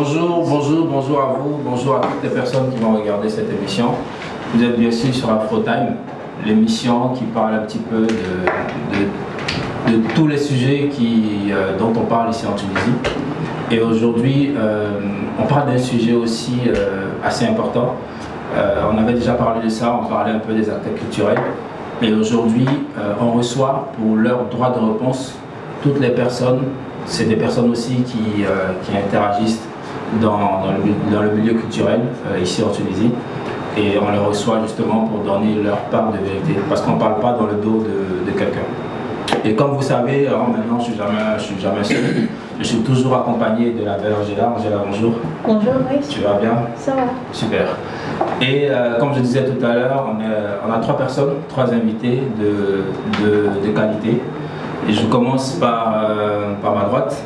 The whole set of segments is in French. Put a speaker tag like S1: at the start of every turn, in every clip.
S1: Bonjour à vous, bonjour à toutes les personnes qui vont regarder cette émission. Vous êtes bien sûr sur AfroTime, l'émission qui parle un petit peu de tous les sujets dont on parle ici en Tunisie. Et aujourd'hui, on parle d'un sujet aussi assez important. On avait déjà parlé de ça, on parlait un peu des actes culturels. Et aujourd'hui, on reçoit pour leur droit de réponse toutes les personnes. C'est des personnes aussi qui interagissent dans le milieu culturel ici en Tunisie. Et on les reçoit justement pour donner leur part de vérité. Parce qu'on ne parle pas dans le dos de quelqu'un. Et comme vous savez, maintenant je suis jamais seul. Je suis toujours accompagné de la belle Angela. Angela, bonjour.
S2: Bonjour, oui.
S1: Tu vas bien?
S2: Ça va.
S1: Super. Et comme je disais tout à l'heure, on a trois personnes, trois invités de qualité. Et je commence par ma droite.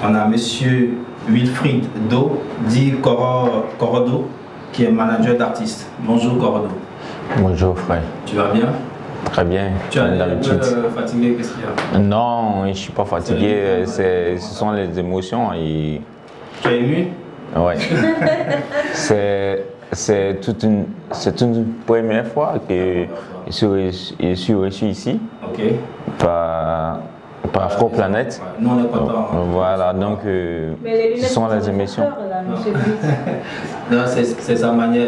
S1: On a monsieur Wilfried Do, dit Corodo, qui est manager d'artistes. Bonjour Corodo.
S3: Bonjour frère.
S1: Tu vas bien?
S3: Très bien.
S1: Tu as l'air un peu fatigué, qu'est-ce qu'il y a?
S3: Non, je ne suis pas fatigué, ce sont les émotions. Et...
S1: Tu es ému?
S3: Oui. C'est une première fois que je suis reçu ici par Afroplanète.
S1: Ouais. Nous on est contents.
S3: Voilà, donc ce sont les émotions.
S1: Non, c'est sa manière,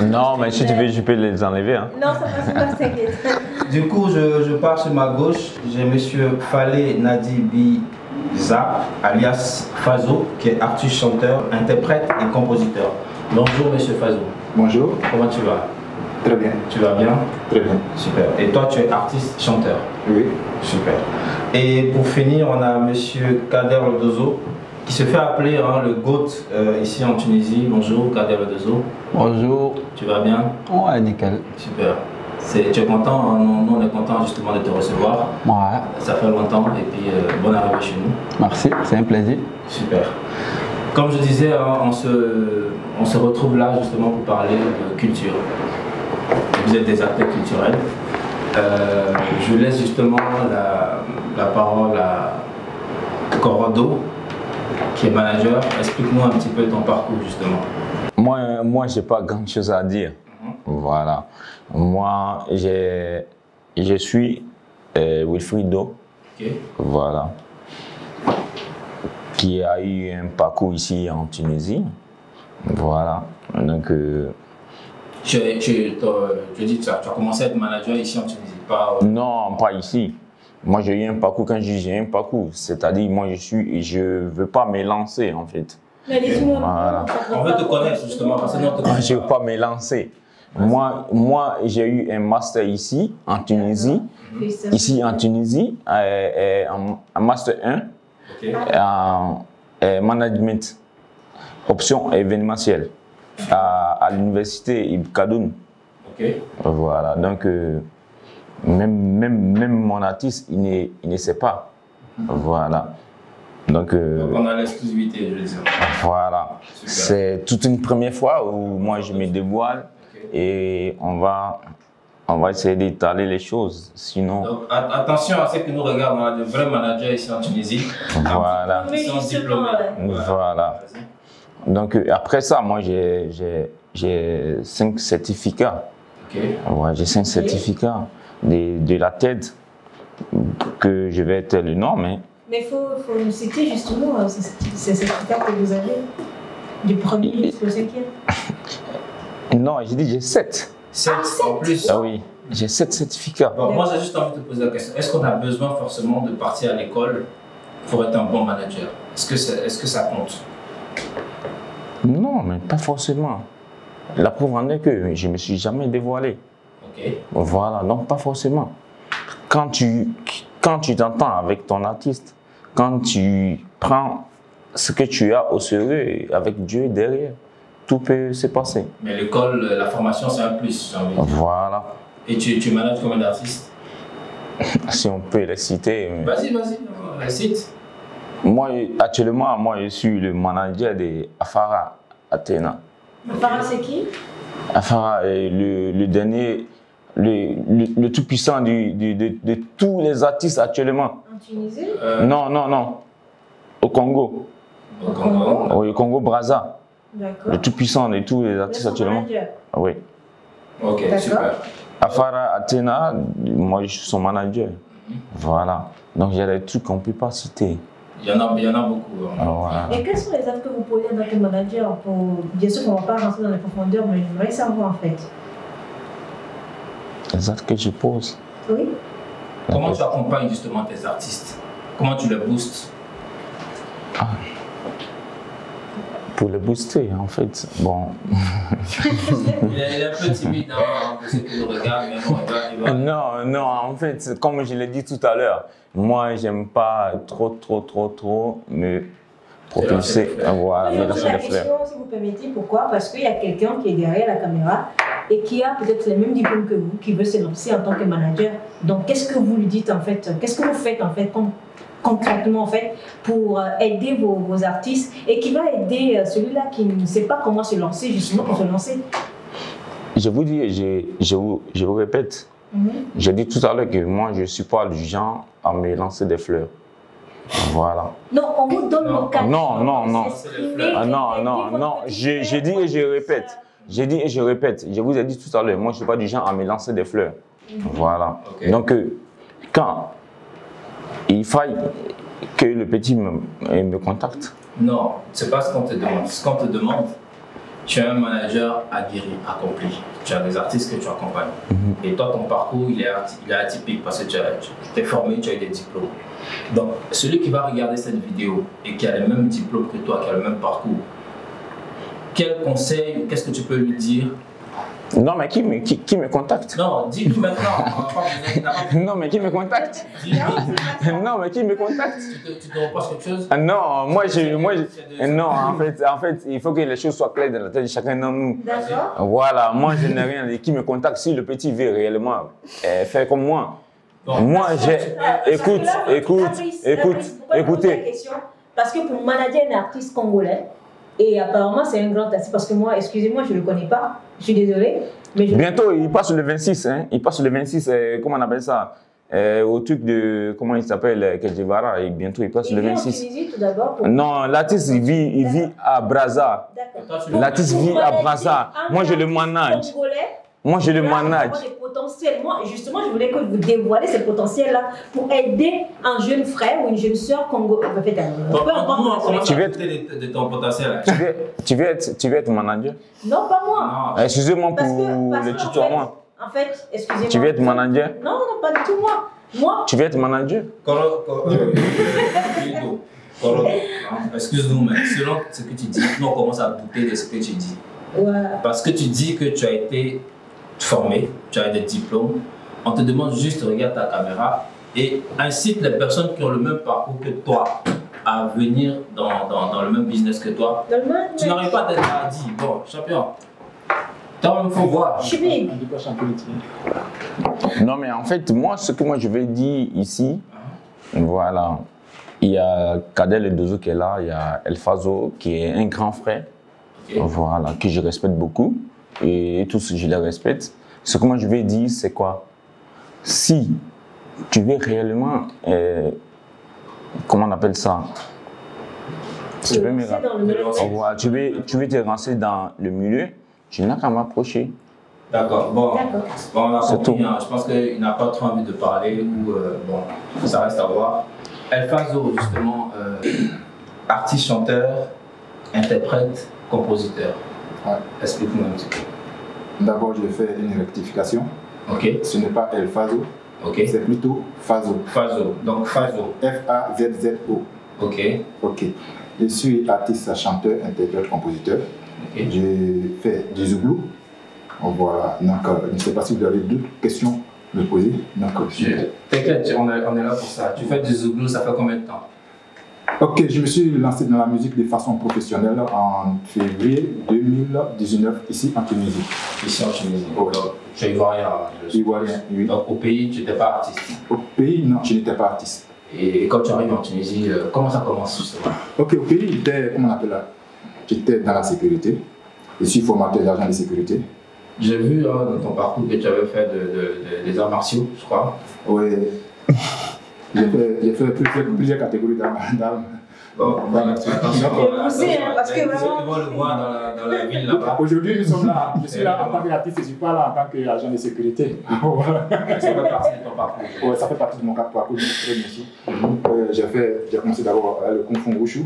S3: non, mais si tu veux, je peux les enlever. Hein.
S2: Non, ça va, t'inquiète.
S1: Du coup, je pars sur ma gauche. J'ai monsieur Fallé Nadibiza, alias Fazo, qui est artiste, chanteur, interprète et compositeur. Bonjour monsieur Fazo.
S4: Bonjour.
S1: Comment tu vas?
S4: Très bien.
S1: Tu vas bien?
S4: Très bien.
S1: Super. Et toi, tu es artiste, chanteur?
S4: Oui.
S1: Super. Et pour finir, on a monsieur Kader Lodozo, qui se fait appeler le GOAT ici en Tunisie. Bonjour Kader Lodozo.
S5: Bonjour.
S1: Tu vas bien?
S5: Ouais, nickel.
S1: Super. Tu es content? Nous, on est content justement de te recevoir.
S5: Ouais.
S1: Ça fait longtemps et puis bonne arrivée chez nous.
S5: Merci, c'est un plaisir.
S1: Super. Comme je disais, on se retrouve là justement pour parler de culture. Vous êtes des acteurs culturels. Je laisse justement la parole à Corodo, qui est manager. Explique-nous un petit peu ton parcours justement.
S3: Moi je n'ai pas grand chose à dire. Voilà. Moi, je suis Wilfried Do. Voilà. Qui a eu un parcours ici en Tunisie. Voilà. Donc,
S1: tu as commencé à être manager ici en Tunisie, pas...
S3: Non, pas ici. Moi, j'ai eu un parcours. Quand je dis j'ai un parcours, c'est-à-dire moi, je veux pas me lancer en fait.
S2: Mais dis-moi,
S3: voilà.
S1: On veut te connaître justement parce que nous, on te connaît.
S3: Je veux pas me lancer. Moi j'ai eu un master ici en Tunisie. Ici en Tunisie, un master 1 en management, option événementielle à l'université Ibn Khaldoun. Voilà, donc même mon artiste, il ne sait pas. Voilà. Donc
S1: on a l'exclusivité, je veux dire.
S3: Voilà. C'est toute une première fois où moi je me dévoile et on va essayer d'étaler les choses. Sinon.
S1: Donc, attention à ce que nous regardons, on a de vrais managers ici en Tunisie.
S3: Voilà.
S1: Ils sont diplômés.
S3: Voilà. Donc après ça, moi j'ai 5 certificats. Ouais, j'ai 5 certificats de la TED que je vais être le nom, mais
S2: il faut nous citer justement ces certificats que vous avez, du premier jusqu'au 5e.
S3: Non, j'ai dit j'ai 7.
S1: 7 en plus?
S3: Ah oui, j'ai 7 certificats.
S1: Bon, moi j'ai juste envie de te poser la question. Est-ce qu'on a besoin forcément de partir à l'école pour être un bon manager? Est-ce que ça compte?
S3: Non, mais pas forcément. La preuve en est que je ne me suis jamais dévoilé. Voilà, donc pas forcément. Quand tu t'entends avec ton artiste, quand tu prends ce que tu as au sérieux avec Dieu derrière, tout peut se passer.
S1: Mais l'école, la formation, c'est un plus, j'ai envie de dire.
S3: Voilà.
S1: Et tu manages combien d'artistes?
S3: Si on peut les citer.
S1: Vas-y, les cite.
S3: Moi, actuellement, je suis le manager de Afara Athéna.
S2: Afara, c'est qui?
S3: Afara est le dernier, le tout puissant de tous les artistes actuellement.
S2: En Tunisie?
S3: Non. Au Congo.
S1: Au Congo.
S3: Au Congo-Brazza.
S2: D'accord.
S3: Le tout puissant de tous les artistes actuellement. Oui.
S1: Ok, super.
S3: Afara Athena, moi je suis son manager. Voilà. Donc il y a des trucs qu'on ne peut pas citer.
S1: Il y en a beaucoup.
S3: Voilà.
S2: Et quels sont les actes que vous posez dans votre manager pour... Bien sûr qu'on ne va pas rentrer dans les profondeurs, mais j'aimerais savoir en fait.
S3: Les actes que je pose.
S2: Oui.
S1: Comment tu accompagnes justement tes artistes? Comment tu les boostes?
S3: Pour les booster, en fait, bon.
S1: il est un peu timide, hein, pour ceux qui le regardent, mais bon, il va.
S3: Non, en fait, comme je l'ai dit tout à l'heure, moi, j'aime pas trop me propulser. Voilà,
S2: Je pose la question, si vous permettez, pourquoi? Parce qu'il y a quelqu'un qui est derrière la caméra et qui a peut-être les mêmes diplômes que vous, qui veut se lancer en tant que manager. Donc, qu'est-ce que vous lui dites en fait? Qu'est-ce que vous faites en fait concrètement en fait pour aider vos artistes et qui va aider celui-là qui ne sait pas comment se lancer justement pour se lancer?
S3: Je vous dis, je vous répète, j'ai dit tout à l'heure que moi je ne suis pas du genre à me lancer des fleurs. Voilà.
S2: Non, on vous donne l'occasion.
S3: Non. J'ai dit et je répète. J'ai dit et je répète. Je vous ai dit tout à l'heure, moi je ne suis pas du genre à me lancer des fleurs. Voilà. Okay. Donc, quand il faille que le petit me contacte.
S1: Non, c'est pas ce qu'on te demande. Ce qu'on te demande, tu es un manager aguerri, accompli. Tu as des artistes que tu accompagnes. Et toi, ton parcours, il est atypique parce que tu t'es formé, tu as eu des diplômes. Donc, celui qui va regarder cette vidéo et qui a les mêmes diplômes que toi, qui a le même parcours, quel conseil, qu'est-ce que tu peux lui dire?
S3: Non, mais qui me contacte?
S1: Non, dis-nous maintenant.
S3: Non, mais qui me contacte? Non, mais qui me contacte?
S1: Tu te reposes quelque chose?
S3: Non, non, en fait, il faut que les choses soient claires dans la tête de chacun d'entre nous.
S2: D'accord.
S3: Voilà, moi, je n'ai rien dit. Qui me contacte si le petit veut réellement faire comme moi?
S1: Bon,
S3: moi, écoutez.
S2: Parce que pour manager un artiste congolais, et apparemment, c'est un grand artiste parce que moi, excusez-moi, je ne le connais pas. Je suis désolée.
S3: Bientôt, il passe le 26. Hein, il passe le 26, comment on appelle ça? Au truc de, comment il s'appelle, Kedjevara. Et bientôt, il passe le 26.
S2: En Tunisie, tout d'abord.
S3: Non, l'artiste, il vit à Brazza. L'artiste vit à Brazza. Moi, je le manage. Moi, je le manage.
S2: Moi, justement, je voulais que vous dévoilez ce potentiel-là pour aider un jeune frère ou une jeune soeur congolaise.
S3: Tu veux être de ton potentiel. Tu veux être manager?
S2: Non, pas moi.
S3: Excusez-moi pour le tutoiement.
S2: En fait, excusez-moi.
S3: Tu veux être manager?
S2: Non, pas du tout moi. Moi.
S3: Tu veux être manager?
S1: Excuse-nous, mais selon ce que tu dis, nous on commence à douter de ce que tu dis.
S2: Ouais.
S1: Parce que tu dis que tu as été formé, tu as des diplômes, on te demande juste de regarder ta caméra et incite les personnes qui ont le même parcours que toi à venir dans le même business que toi. Tu n'arrives pas à t'être dit, bon, champion, toi, il faut voir.
S2: Je suis big.
S3: Non, mais en fait, moi, ce que je vais dire ici, voilà, il y a Kadel Edozo qui est là, il y a El Fazo qui est un grand frère, voilà, que je respecte beaucoup. Et tous, je les respecte. Ce que moi je vais dire, c'est quoi? Si tu veux réellement, comment on appelle ça? Tu veux te lancer dans le milieu, tu n'as qu'à m'approcher.
S1: D'accord, bon, on a compris, hein. Je pense qu'il n'a pas trop envie de parler ou bon, ça reste à voir. El Fazo, justement, artiste, chanteur, interprète, compositeur.
S4: Ouais.
S1: Explique-nous un petit peu.
S4: D'abord, je fais une rectification.
S1: Ok.
S4: Ce n'est pas El Fazo.
S1: Ok.
S4: C'est plutôt Fazo.
S1: Fazo. Donc Fazo.
S4: F-A-Z-Z-O.
S1: Ok.
S4: Ok. Je suis artiste, chanteur, interprète, compositeur.
S1: Ok.
S4: Je fais du zouglou. Voilà. Donc, je ne sais pas si vous avez d'autres questions à me poser.
S1: T'inquiète, on est là pour ça. Tu fais du zouglou, ça fait combien de temps?
S4: Ok, je me suis lancé dans la musique de façon professionnelle en février 2019 ici en Tunisie.
S1: Ici en Tunisie.
S4: Okay.
S1: Tu es ivoirien.
S4: Ivoirien, oui.
S1: Donc au pays, tu n'étais pas artiste?
S4: Au pays, non, je n'étais pas artiste.
S1: Et quand tu arrives en Tunisie, comment ça commence justement? Ok,
S4: au pays, j'étais, comment on appelle là? J'étais dans la sécurité. Je suis formateur d'agent de sécurité.
S1: J'ai vu dans ton parcours que tu avais fait des arts martiaux, je crois.
S4: Oui. J'ai fait plusieurs catégories d'armes.
S1: Bon, attention.
S2: Parce que vraiment.
S1: On le voir dans la ville là-bas.
S4: Aujourd'hui, nous sommes là. Je suis là en tant qu'artiste, je ne suis pas là en tant qu'agent de sécurité.
S1: Ça fait partie de ton parcours.
S4: Ouais, ça fait partie de mon parcours. Très bien sûr. J'ai commencé d'abord avec le Kung Fu Wushu,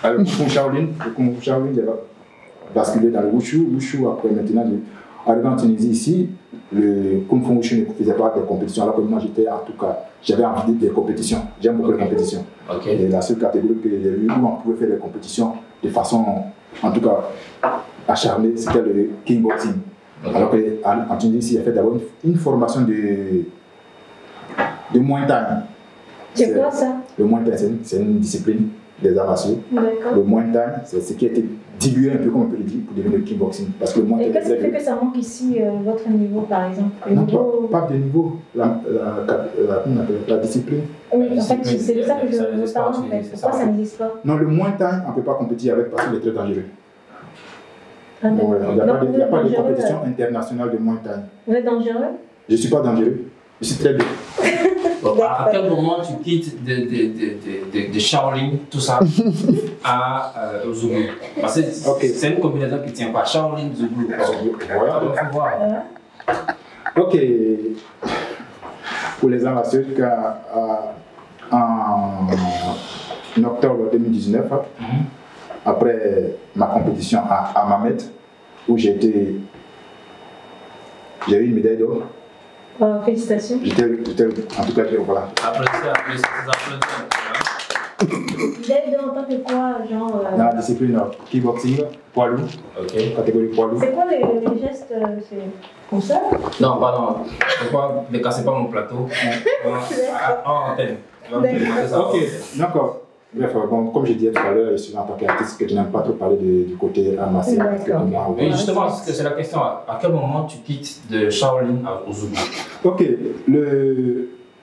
S4: avec le Kung Fu Shaolin. Le Kung Fu Shaolin, j'ai basculé dans le Wushu. Wushu, après maintenant, arrivé en Tunisie ici, le Kung Fu Wushu ne faisait pas des compétitions, alors que moi j'étais en tout cas, j'avais envie des compétitions. J'aime beaucoup les compétitions. Et la seule catégorie que j'ai eue où on pouvait faire des compétitions de façon, en tout cas, acharnée, c'était le kickboxing. Alors qu'en Tunisie, il a fait d'abord une formation de Muay Thai.
S2: C'est quoi ça?
S4: Le Muay Thai, c'est une discipline des arts martiaux. Le Muay Thai, c'est ce qui a été dilué un peu, comme on peut le dire, pour devenir le kickboxing. Parce que le Muay Thai,
S2: et qu'est-ce qui fait que ça manque ici, votre niveau par exemple?
S4: Non, pas de niveau, la discipline.
S2: Oui, en fait, c'est de ça que je veux parler en fait. Pourquoi ça n'existe pas?
S4: Non, le Muay Thai, on ne peut pas compétir avec parce qu'il est très dangereux. Il n'y a pas de compétition internationale de Muay Thai.
S2: Vous êtes dangereux? Je
S4: ne suis pas dangereux, je suis très bien.
S1: Bon, à quel moment tu quittes de Shaolin, tout ça, au Zouglou? Parce que c'est une combinaison qui ne tient pas. Shaolin, Zouglou. Voilà, donc il faut voir.
S4: Ok. Pour les amateurs, en octobre 2019, après ma compétition à Mamet, où j'ai eu une médaille d'or.
S2: Félicitations.
S4: J'étais en tout cas, voilà.
S1: Applaudissements.
S2: Médaille d'or en tant que quoi, genre
S4: dans la discipline kickboxing, poids lourd, catégorie poids lourd.
S2: C'est quoi les gestes? C'est comme ça?
S1: Non, pardon. Pourquoi ne cassez pas mon plateau en antenne?
S4: Ok, d'accord. Bref, bon, comme je disais tout à l'heure, je suis en tant qu'artiste que je n'aime pas trop parler du côté amassé.
S1: Oui, justement, c'est la question. À quel moment tu quittes de Shaolin au Zouglou?
S4: Ok,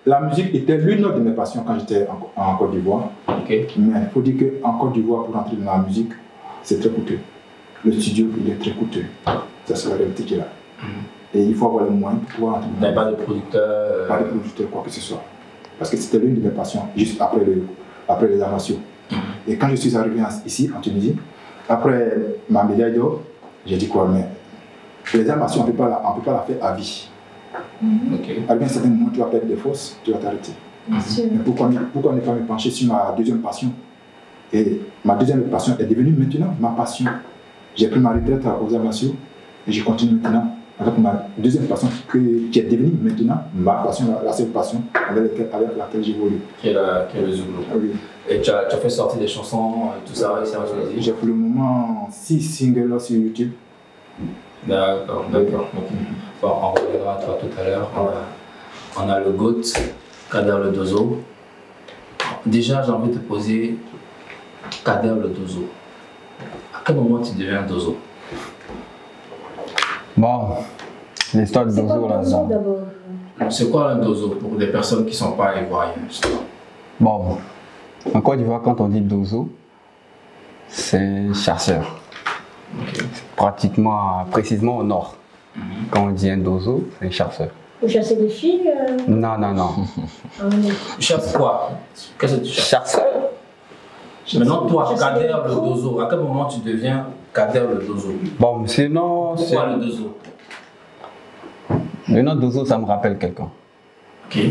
S4: la musique était l'une de mes passions quand j'étais en Côte d'Ivoire. Mais il faut dire qu'en Côte d'Ivoire, pour entrer dans la musique, c'est très coûteux. Le studio, il est très coûteux. Ça, c'est la réalité qui est là. Et il faut avoir les moyens pour pouvoir entrer dans la musique.
S1: Pas de producteur?
S4: Pas de producteur, quoi que ce soit. Parce que c'était l'une de mes passions, juste après les arts martiaux. Et quand je suis arrivé ici, en Tunisie, après ma médaille d'or, j'ai dit quoi, mais les arts martiaux, on ne peut pas la faire à vie. À un certain moment, tu vas perdre des forces, tu vas t'arrêter. Mais pourquoi ne pas me pencher sur ma deuxième passion? Et ma deuxième passion est devenue maintenant ma passion. J'ai pris ma retraite aux arts martiaux et je continue maintenant avec ma deuxième passion qui est devenue maintenant ma passion, la seule passion avec laquelle j'évolue.
S1: Qui est le Zouglou.
S4: Oui.
S1: Et tu as fait sortir des chansons et tout ça ici en Tunisie?
S4: J'ai pour le moment 6 singles sur YouTube.
S1: D'accord. Bon, on reviendra à toi tout à l'heure. On a le GOAT, Kader Le Dozo. Déjà, j'ai envie de te poser Kader Le Dozo. À quel moment tu deviens Dozo?
S5: Bon, l'histoire de Dozo là.
S1: C'est quoi un Dozo pour des personnes qui ne sont pas ivoiriennes?
S5: Bon, en Côte d'Ivoire, quand on dit Dozo, c'est chasseur. Pratiquement, précisément au nord. Quand on dit un Dozo, c'est un chasseur.
S2: Vous chassez des filles?
S5: Non.
S1: Tu chasses quoi? Qu'est-ce que tu chasses?
S5: Chasseur.
S1: Maintenant, toi, Kader Le Dozo, à quel moment tu deviens Kader Le Dozo?
S5: Bon, sinon.
S1: Pourquoi le Dozo?
S5: Le nom Dozo, ça me rappelle quelqu'un.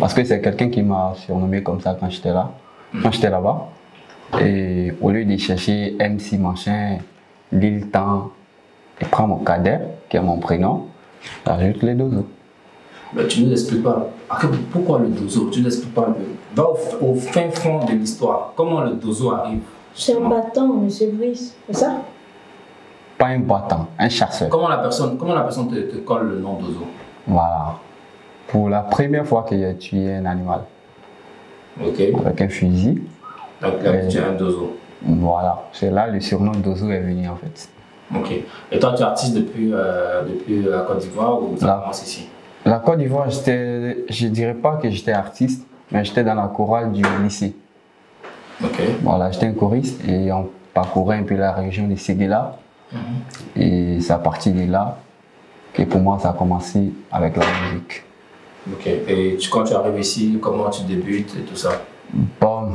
S5: Parce que c'est quelqu'un qui m'a surnommé comme ça quand j'étais là. Quand j'étais là-bas. Et au lieu de chercher MC machin, Lil Temps, et prends mon Kader, qui est mon prénom, j'ajoute les Dozo.
S1: Mais tu ne nous expliques pas. Pourquoi le Dozo? Tu ne nous expliques pas. Va au fin fond de l'histoire. Comment le Dozo arrive?
S2: C'est un battant, monsieur Brice, c'est ça?
S5: Pas un battant, un chasseur.
S1: Comment la personne te colle le nom Dozo?
S5: Voilà. Pour la première fois que j'ai tué un animal. Avec un fusil.
S1: Donc là, tu es un Dozo.
S5: Voilà. C'est là le surnom Dozo est venu en fait.
S1: Et toi, tu es artiste depuis la Côte d'Ivoire ou tu as commencé ici?
S5: La Côte d'Ivoire, je dirais pas que j'étais artiste, mais j'étais dans la chorale du lycée. Voilà, j'étais un choriste et on parcourait un peu la région de Séguéla. Et c'est à partir de là que pour moi ça a commencé avec la musique.
S1: Et quand tu arrives ici, comment tu débutes et tout ça?
S5: Bon,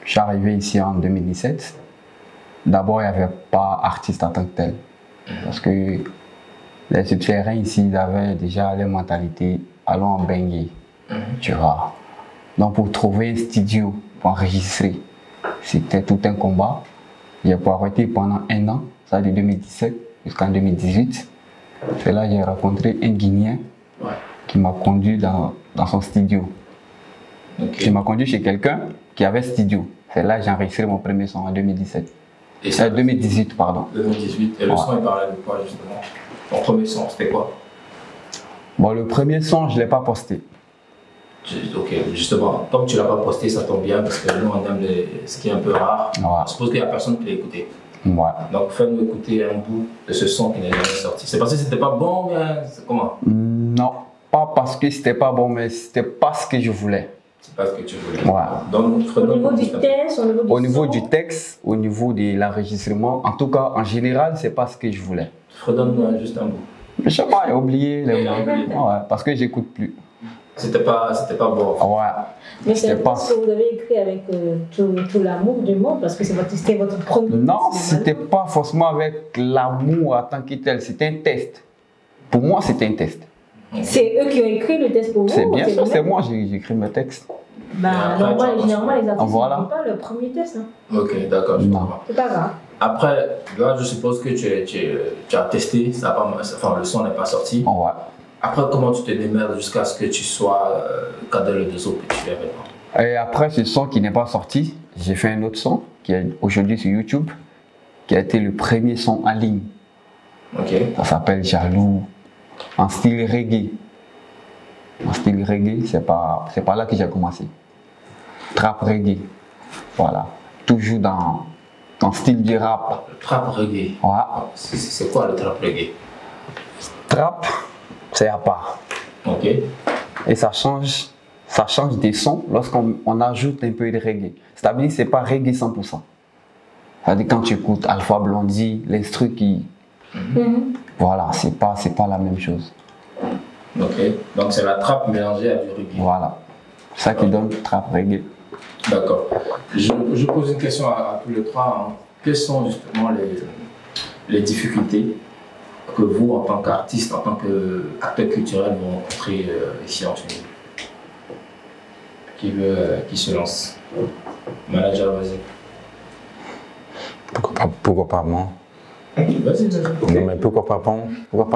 S5: Je suis arrivé ici en 2017. D'abord, il n'y avait pas artiste en tant que tel. Parce que les subsahariens ici, ils avaient déjà leur mentalité, allons en Bengue, tu vois. Donc pour trouver un studio pour enregistrer, c'était tout un combat. J'ai arrêté pendant 1 an, ça de 2017 jusqu'en 2018. C'est là que j'ai rencontré un Guinéen qui m'a conduit dans son studio. Il m'a conduit chez quelqu'un qui avait studio. C'est là que j'ai enregistré mon premier son en 2017.
S1: Et ça,
S5: 2018, pardon.
S1: 2018. Et le son, il parlait de quoi justement? Ton premier son, c'était quoi?
S5: Bon, le premier son, je ne l'ai pas posté.
S1: Ok, justement, comme tu ne l'as pas posté, ça tombe bien parce que nous, on aime ce qui est un peu rare. Je suppose qu'il n'y a personne qui l'a écouté. Donc, fais-nous écouter un bout de ce son qui n'est jamais sorti. C'est parce que c'était pas bon, mais comment?
S5: Non, pas parce que c'était pas bon, mais c'était pas ce que je voulais.
S1: C'est pas ce que tu voulais.
S5: Donc,
S2: au niveau du texte,
S5: au niveau du texte, au niveau de l'enregistrement, en tout cas, en général, c'est pas ce que je voulais.
S1: Redonne-nous juste un bout.
S5: Je sais pas, j'ai oublié les mots. Parce que j'écoute plus.
S1: C'était pas bon.
S2: Mais c'est pas ce que vous avez écrit avec tout l'amour du monde, parce que c'était votre premier.
S5: Non, c'était pas forcément avec l'amour en tant que tel, c'était un test. Pour moi, c'était un test.
S2: C'est eux qui ont écrit le test pour vous?
S5: C'est bien sûr, c'est moi, j'ai écrit mes textes.
S2: Généralement, les artistes n'ont pas le premier test.
S1: Ok, d'accord, je comprends.
S2: C'est pas grave.
S1: Après, là, je suppose que tu as testé, le son n'est pas sorti. Après, comment tu te démerdes jusqu'à ce que tu sois cadre le 2 autres que tu es maintenant?
S5: Et après ce son qui n'est pas sorti, j'ai fait un autre son qui est aujourd'hui sur YouTube, qui a été le premier son en ligne. Ça s'appelle Jaloux, en style reggae. En style reggae, c'est pas là que j'ai commencé. Trap reggae, voilà. Toujours dans style du rap.
S1: Le trap reggae? C'est quoi le trap reggae?
S5: Trap, c'est à part. Et ça change des sons lorsqu'on ajoute un peu de reggae. C'est-à-dire que c'est pas reggae 100%. C'est-à-dire quand tu écoutes Alpha Blondy, l'instru qui... Voilà, c'est pas la même chose.
S1: Donc c'est la trappe mélangée à du reggae.
S5: Voilà, c'est ça qui donne trap reggae.
S1: D'accord. Je pose une question à tous les trois. Quelles sont justement les difficultés que vous, en tant qu'artiste, en tant qu'acteur culturel, vous rencontrez ici en Tunisie? Qui se lance? Manager, vas-y.
S3: Pourquoi pas moi?
S1: Vas-y.
S3: Non, mais pourquoi pas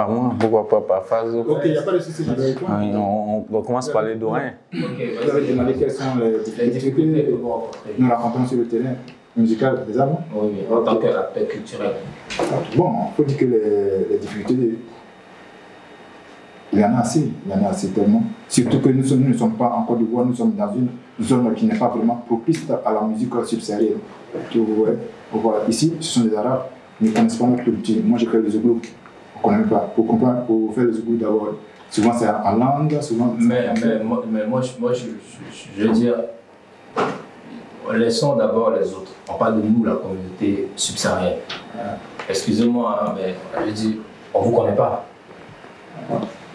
S3: moi? Pourquoi pas Fazo?
S4: Ok, il n'y a pas de souci.
S3: On commence par les Dorins.
S4: Vous avez demandé quelles sont les difficultés que vous rencontrez. Nous rencontrons sur le terrain musical des armes.
S1: Oui, en tant qu'acteur culturel.
S4: Bon, il faut dire que les difficultés, il y en a assez tellement. Surtout que nous ne sommes pas en Côte d'Ivoire, nous sommes dans une zone qui n'est pas vraiment propice à la musique subsaharienne. Voilà. Ici, ce sont des Arabes, ils ne connaissent pas notre culture. Moi, j'ai fait le zouglou, on ne connaît pas. Pour comprendre, pour faire le zouglou d'abord, souvent c'est en langue, souvent.
S1: Mais moi, je veux dire, laissons d'abord les autres. On parle de nous, la communauté subsaharienne. Excusez-moi, mais je dis, on ne vous connaît pas.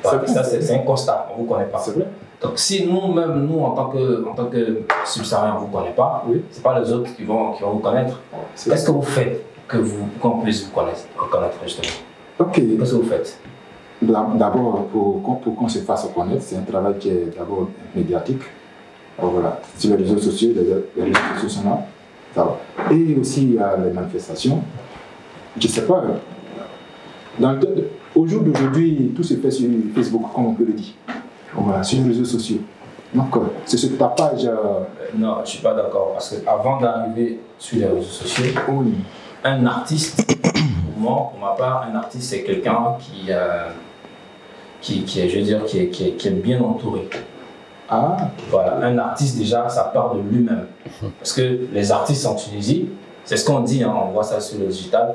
S1: Ça, c'est un constat, on ne vous connaît pas.
S4: C'est vrai.
S1: Donc si nous-mêmes, nous, en tant que subsahariens, on ne vous connaît pas, ce n'est pas les autres qui vont vous connaître. Qu'est-ce que vous faites qu'on puisse vous reconnaître justement? Qu'est-ce que vous faites?
S4: D'abord, pour qu'on se fasse connaître, c'est un travail qui est d'abord médiatique. Voilà. Sur les réseaux sociaux, les réseaux sociaux sont là. Ça va. Et aussi, il y a les manifestations. Je ne sais pas. Au jour d'aujourd'hui, tout se fait sur Facebook, comme on peut le dire. Voilà, sur les réseaux sociaux. Donc, c'est ce tapage.
S1: Non, je ne suis pas d'accord. Parce qu'avant d'arriver sur les réseaux sociaux, un artiste, pour ma part, un artiste, c'est quelqu'un qui est bien entouré. Voilà, un artiste, déjà, ça part de lui-même. Parce que les artistes en Tunisie, c'est ce qu'on dit, on voit ça sur le digital,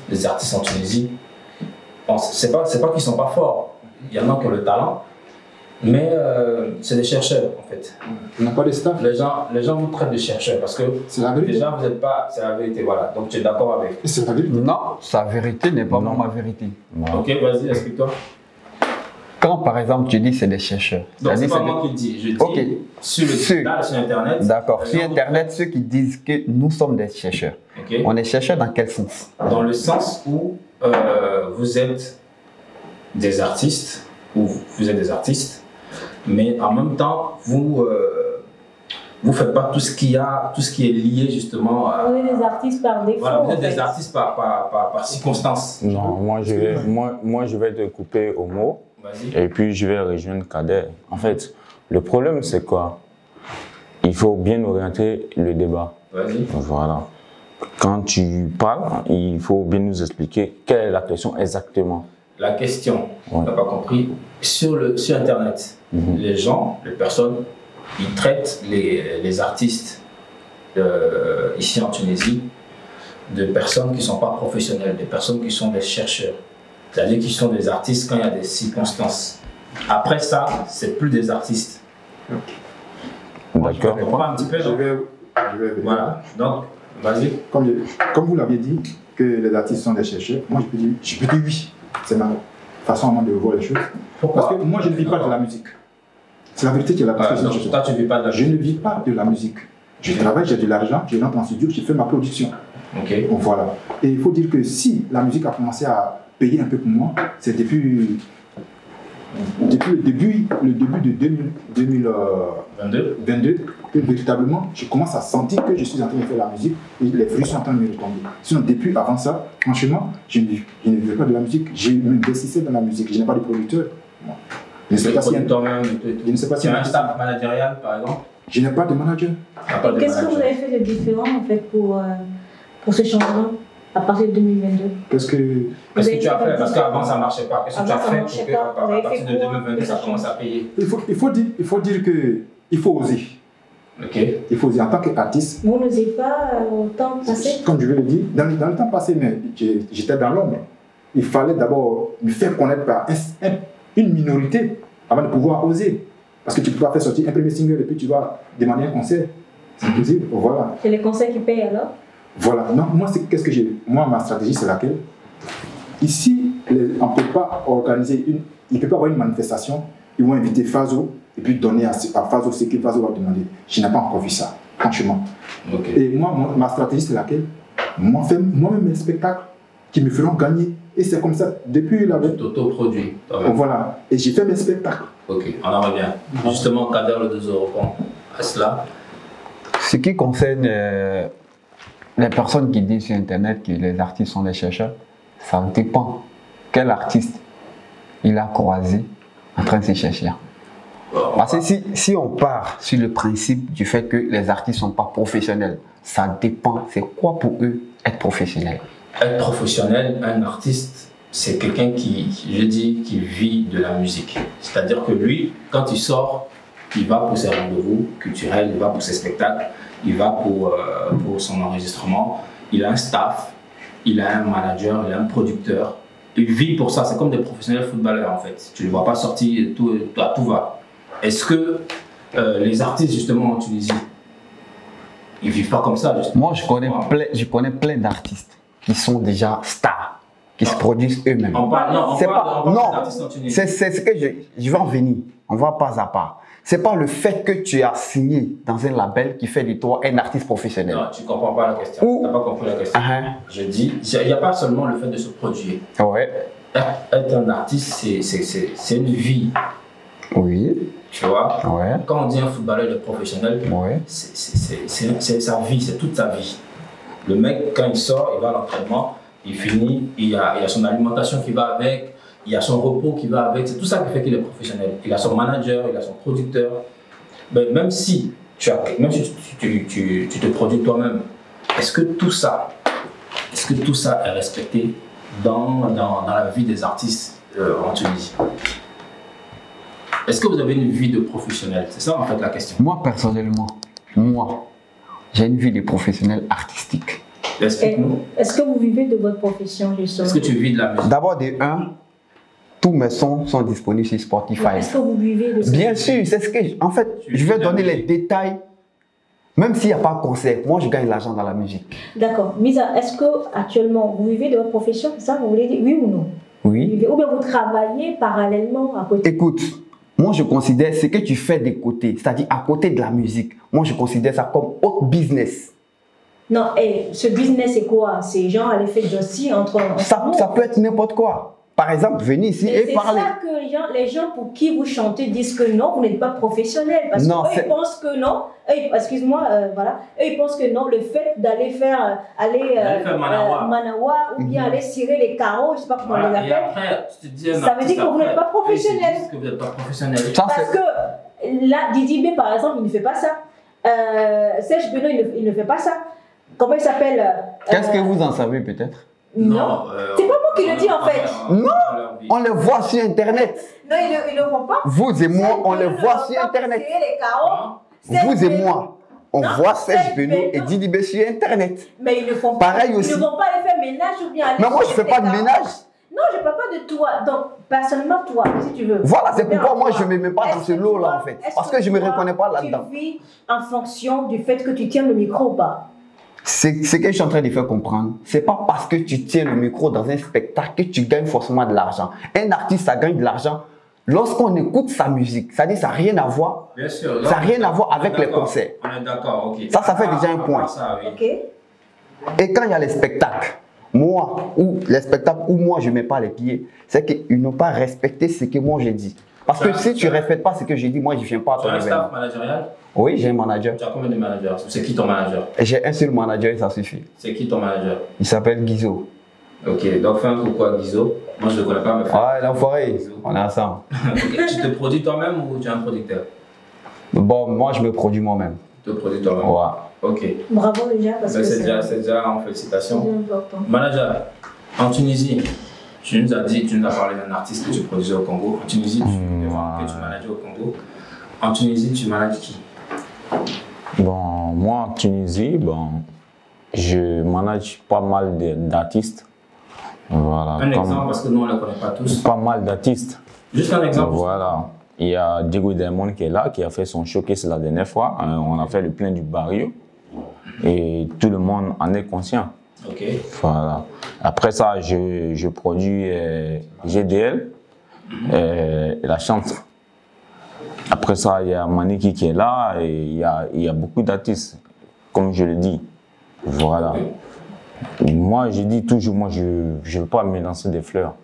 S1: les artistes en Tunisie, c'est pas qu'ils ne sont pas forts. Il y en a qui ont le talent, mais c'est des chercheurs en fait.
S4: On n'a pas de staff.
S1: Les gens vous traitent de chercheurs parce que déjà vous n'êtes pas. C'est la vérité, voilà. Donc tu es d'accord avec?
S4: C'est la vérité.
S5: Non, sa vérité n'est pas ma vérité.
S1: Ok, vas-y, explique-toi.
S5: Quand par exemple tu dis c'est des chercheurs.
S1: Donc c'est pas moi qui le dis, je dis sur le digital, sur Internet.
S5: D'accord, sur Internet, ceux qui disent que nous sommes des chercheurs. Okay. On est chercheurs dans quel sens?
S1: Dans le sens où vous êtes des artistes, mais en même temps, vous faites pas tout ce qui est lié justement à...
S2: Vous êtes des artistes par défaut.
S1: Voilà, vous êtes des artistes par circonstance.
S3: Non, moi je vais te couper au mot et puis je vais rejoindre Kader. En fait, le problème c'est quoi? Il faut bien orienter le débat.
S1: Vas-y.
S3: Voilà. Quand tu parles, il faut bien nous expliquer quelle est la question exactement.
S1: La question, on n'a pas compris, sur Internet, les gens, les personnes, ils traitent les artistes ici en Tunisie de personnes qui ne sont pas professionnelles, des personnes qui sont des chercheurs, c'est-à-dire qui sont des artistes quand il y a des circonstances. Après ça, c'est plus des artistes.
S3: D'accord.
S1: On comprend un petit peu.
S4: Je vais
S1: voilà. Donc, vas-y.
S4: Comme vous l'aviez dit, que les artistes sont des chercheurs, moi je peux dire oui. C'est ma façon de voir les choses.
S1: Pourquoi?
S4: Parce que moi je ne vis pas de la musique. C'est la vérité qui est la
S1: toi, tu vis pas de la musique.
S4: Je ne vis pas de la musique. Je travaille, j'ai de l'argent, je rentre en studio, je fais ma production.
S1: Ok.
S4: Donc voilà. Et il faut dire que si la musique a commencé à payer un peu pour moi, c'est depuis le début de 2022 que véritablement je commence à sentir que je suis en train de faire la musique et les fruits sont en train de me retomber. Sinon, depuis avant ça, franchement, je ne vivais pas de la musique. Je m'investissais dans la musique. Je n'ai pas de producteur.
S1: Je ne sais pas si tu as un staff managérial, par exemple.
S4: Je n'ai pas de manager.
S2: Qu'est-ce que vous avez fait de différent en fait pour ce changement à partir de 2022?
S1: Qu'est-ce que tu as fait? Parce qu'avant ça ne marchait pas. Qu'est-ce que tu as fait pour qu'à partir de 2022 ça commence à payer?
S4: Il faut dire qu'il faut oser.
S1: Ok.
S4: Il faut oser en tant qu'artiste.
S2: Vous n'osez pas au temps passé?
S4: Comme je vais le dire, dans le temps passé, mais j'étais dans l'ombre. Il fallait d'abord me faire connaître par une minorité avant de pouvoir oser. Parce que tu ne peux pas faire sortir un premier single et puis tu vas demander un concert. C'est impossible. Voilà.
S2: C'est les concerts qui payent alors?
S4: Voilà. Non, moi, ma stratégie, c'est laquelle? Ici, on ne peut pas organiser il ne peut pas avoir une manifestation. Ils vont inviter Fazo et puis donner à Fazo ce que Fazo va demander. Je n'ai pas encore vu ça, franchement.
S1: Okay.
S4: Et moi, ma stratégie, c'est laquelle? Moi-même, mes spectacles qui me feront gagner. Et c'est comme ça, depuis la...
S1: Tu t'auto-produis.
S4: Voilà. Et j'ai fait mes spectacles.
S1: Ok, on en revient. Justement, Kader, le 2 euros à cela.
S5: Ce qui concerne les personnes qui disent sur Internet que les artistes sont des chercheurs, ça dépend quel artiste il a croisé en train de se chercher. Parce que si on part sur le principe du fait que les artistes ne sont pas professionnels, ça dépend. C'est quoi pour eux être professionnel?
S1: Être professionnel, un artiste, c'est quelqu'un qui vit de la musique. C'est-à-dire que lui, quand il sort, il va pour ses rendez-vous culturels, il va pour ses spectacles, il va pour son enregistrement, il a un staff, il a un manager, il a un producteur. Il vit pour ça, c'est comme des professionnels footballeurs en fait. Tu ne les vois pas sortir à tout va. Est-ce que les artistes justement en Tunisie, ils ne vivent pas comme ça justement?
S5: Moi je connais plein d'artistes qui sont déjà stars, qui se produisent eux-mêmes.
S1: On parle d'artistes en Tunisie.
S5: C'est ce que je vais en venir. On va pas à pas. C'est pas le fait que tu as signé dans un label qui fait de toi un artiste professionnel.
S1: Non, tu ne comprends pas la question. Tu n'as pas compris la question. Je dis, il n'y a pas seulement le fait de se produire.
S5: Ouais.
S1: Être un artiste, c'est une vie.
S5: Oui.
S1: Tu vois?
S5: Ouais.
S1: Quand on dit un footballeur de professionnel,
S5: ouais.
S1: C'est sa vie, c'est toute sa vie. Le mec, quand il sort, il va à l'entraînement, il finit, il y a son alimentation qui va avec, il y a son repos qui va avec, c'est tout ça qui fait qu'il est professionnel. Il a son manager, il a son producteur. Mais même si tu te produis toi-même, est-ce que tout ça est respecté dans la vie des artistes en Tunisie? Est-ce que vous avez une vie de professionnel? C'est ça en fait la question.
S5: Moi personnellement, j'ai une vie de professionnel artistique.
S1: Explique-nous.
S2: Est-ce que vous vivez de votre profession justement?
S1: Est-ce que tu vis de la musique?
S5: D'abord, tous mes sons sont disponibles sur Spotify.
S2: Est-ce que vous vivez de ça?
S5: Bien sûr, c'est ce que... En fait, je vais donner les détails. Même s'il n'y a pas de concert, moi je gagne l'argent dans la musique.
S2: D'accord. Misa, est-ce que actuellement vous vivez de votre profession? Ça, vous voulez dire oui ou non?
S5: Oui.
S2: Ou bien vous travaillez parallèlement à côté?
S5: Écoute, moi je considère ce que tu fais de côté, c'est-à-dire à côté de la musique, moi je considère ça comme autre business.
S2: Non, et ce business c'est quoi? C'est genre aller faire aussi entre...
S5: Ça peut être n'importe quoi. Par exemple, venez ici et parler.
S2: C'est ça que les gens pour qui vous chantez disent que non, vous n'êtes pas professionnel. Parce qu'eux, ils pensent que non. Excuse-moi, voilà. Eux, ils pensent que non, le fait d'aller faire, Manawa ou bien aller cirer les carreaux, je ne sais pas comment on les appelle.
S1: Après,
S2: ça veut dire que vous n'êtes pas professionnel.
S1: Que vous n'êtes pas professionnel.
S2: Parce que là, Didi B, par exemple, il ne fait pas ça. Serge Benoît, il ne fait pas ça. Comment il s'appelle?
S5: Qu'est-ce que vous en savez peut-être?
S2: Non, c'est pas moi qui le dis en fait.
S5: Non, on le voit sur Internet.
S2: Non, ils ne le font pas.
S5: Vous et moi, on le voit sur Internet. Vous et moi, on voit Serge Benoît et Didi B sur Internet.
S2: Mais ils ne font pas.
S5: Pareil aussi.
S2: Ils ne vont pas aller faire ménage ou bien aller.
S5: Mais moi, je ne fais pas de ménage.
S2: Non, je ne parle pas de toi. Donc, personnellement, toi, si tu veux.
S5: Voilà, c'est pourquoi moi, je ne me mets pas dans ce lot-là en fait. Parce que je ne me reconnais pas là-dedans.
S2: Tu vis en fonction du fait que tu tiens le micro ou pas?
S5: Ce que je suis en train de faire comprendre, c'est pas parce que tu tiens le micro dans un spectacle que tu gagnes forcément de l'argent. Un artiste, ça gagne de l'argent lorsqu'on écoute sa musique. C'est-à-dire, ça n'a rien à voir.
S1: Bien sûr.
S5: Ça n'a rien à voir avec les concerts.
S1: On est d'accord, ok.
S5: Ça fait déjà un point.
S2: Ok.
S5: Et quand il y a les spectacles, moi, ou je ne mets pas les pieds, c'est qu'ils n'ont pas respecté ce que moi j'ai dit. Parce que si tu ne respectes pas ce que j'ai dit, moi je ne viens pas à ton événement.
S1: Tu as un staff managérial?
S5: Oui, j'ai un manager.
S1: Tu as combien de managers? C'est qui ton manager?
S5: J'ai un seul manager et ça suffit.
S1: C'est qui ton manager?
S5: Il s'appelle Guizo.
S1: Ok, donc fais un coucou à Guizo. Moi je ne le connais pas, mais
S5: ouais, l'enfoiré, on est ensemble.
S1: Okay. Tu te produis toi-même ou tu es un producteur?
S5: Bon, moi je me produis moi-même.
S1: Tu te produis toi-même?
S5: Ouais.
S1: Ok.
S2: Bravo déjà, parce que
S1: c'est déjà en félicitations. Manager, en Tunisie, tu nous as parlé d'un artiste que tu produisais au Congo. En Tunisie, que tu manageais au Congo. En Tunisie, tu manages qui?
S3: Bon, moi en Tunisie, je manage pas mal d'artistes. Voilà,
S1: un exemple, parce que nous on ne les connaît pas tous.
S3: Pas mal d'artistes.
S1: Juste un exemple.
S3: Voilà. Il y a Diego Diamond qui est là, qui a fait son showcase la dernière fois. On a fait le plein du barrio. Et tout le monde en est conscient.
S1: Ok.
S3: Voilà. Après ça, je produis GDL, la chante. Après ça, il y a Maniki qui est là et il y a beaucoup d'artistes, comme je le dis. Voilà. Okay. Moi, je dis toujours, moi, je ne veux pas me lancer des fleurs.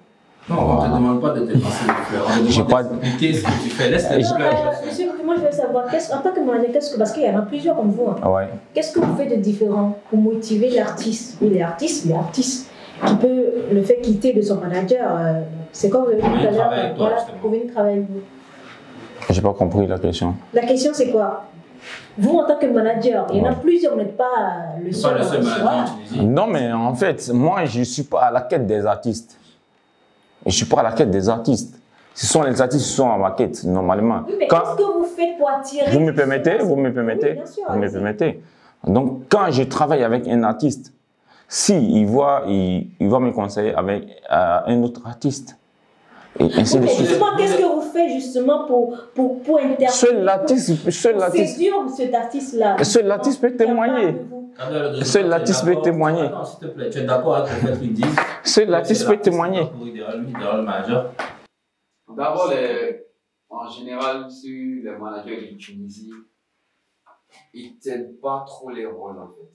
S1: Non, on ne te demande pas de te lancer des fleurs. On te demande d'expliquer ce que tu fais. Laisse les fleurs.
S2: Monsieur, moi, je veux savoir, en tant que manager, parce qu'il y en a plusieurs comme vous, hein,
S3: ouais.
S2: Qu'est-ce que vous faites de différent pour motiver l'artiste? Oui, l'artiste qui peut le faire quitter de son manager. C'est comme vous avez dit tout à l'heure, voilà, pour venir travailler avec vous.
S3: Je n'ai pas compris la question.
S2: La question, c'est quoi? Vous, en tant que manager, il y en a plusieurs, vous n'êtes pas le seul.
S1: Pas le seul manager en Tunisie.
S3: Non, mais en fait, moi, je ne suis pas à la quête des artistes. Je ne suis pas à la quête des artistes. Ce sont les artistes qui sont à ma quête, normalement.
S2: Oui, mais qu'est-ce que vous faites pour attirer?
S3: Vous me permettez? Vous me permettez?
S2: Oui, bien sûr,
S3: vous me permettez? Donc, quand je travaille avec un artiste, il va me conseiller avec un autre artiste. Et ainsi de suite.
S2: Justement, qu'est-ce que vous faites justement pour intervenir?
S3: Seul l'artiste peut témoigner. Seul l'artiste peut témoigner.
S1: S'il te plaît, tu es d'accord avec le fait qu'ils disent?
S3: Seul l'artiste peut témoigner.
S5: D'abord, en général, sur les managers de Tunisie, ils ne tiennent pas trop les rôles en fait.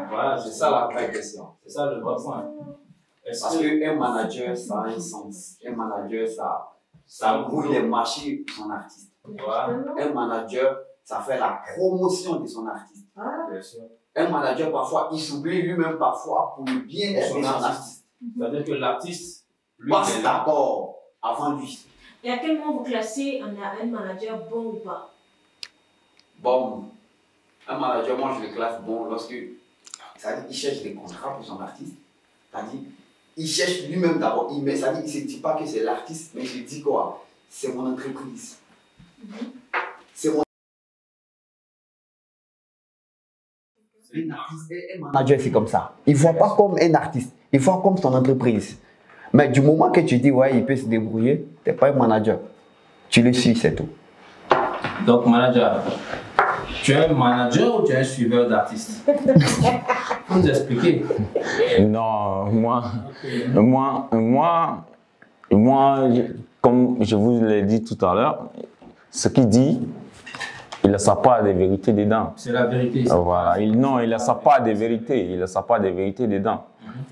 S5: Voilà, c'est ça la vraie question.
S1: C'est ça le vrai point.
S5: Parce qu'un manager, ça a un sens. Un manager, ça roule les marchés de son artiste.
S1: Voilà.
S5: Un manager, ça fait la promotion de son artiste.
S1: Bien sûr.
S5: Un manager, parfois, il s'oublie lui-même parfois pour le bien-être de son artiste.
S1: C'est-à-dire que l'artiste
S5: passe d'abord avant lui.
S2: Et à quel moment vous classez un manager bon ou pas?
S5: Bon, un manager, moi je le classe bon lorsque, c'est-à-dire qu'il cherche des contrats pour son artiste. C'est-à-dire, il cherche lui-même d'abord. C'est-à-dire, il ne se dit pas que c'est l'artiste, mais il se dit quoi? C'est mon entreprise. C'est mon. Un manager, c'est comme ça. Il ne voit pas comme un artiste, il voit comme son entreprise. Mais du moment que tu dis, ouais, il peut se débrouiller, tu n'es pas un manager. Tu le suis, c'est tout.
S1: Donc, manager, tu es un manager ou tu es un suiveur d'artistes? Faut nous expliquer.
S3: Non, moi, Et moi, comme je vous l'ai dit tout à l'heure, ce qu'il dit, il ne sa part des vérités dedans.
S1: C'est la vérité.
S3: Voilà. Non, il ne sa part des vérités. Il ne sa part des vérités dedans.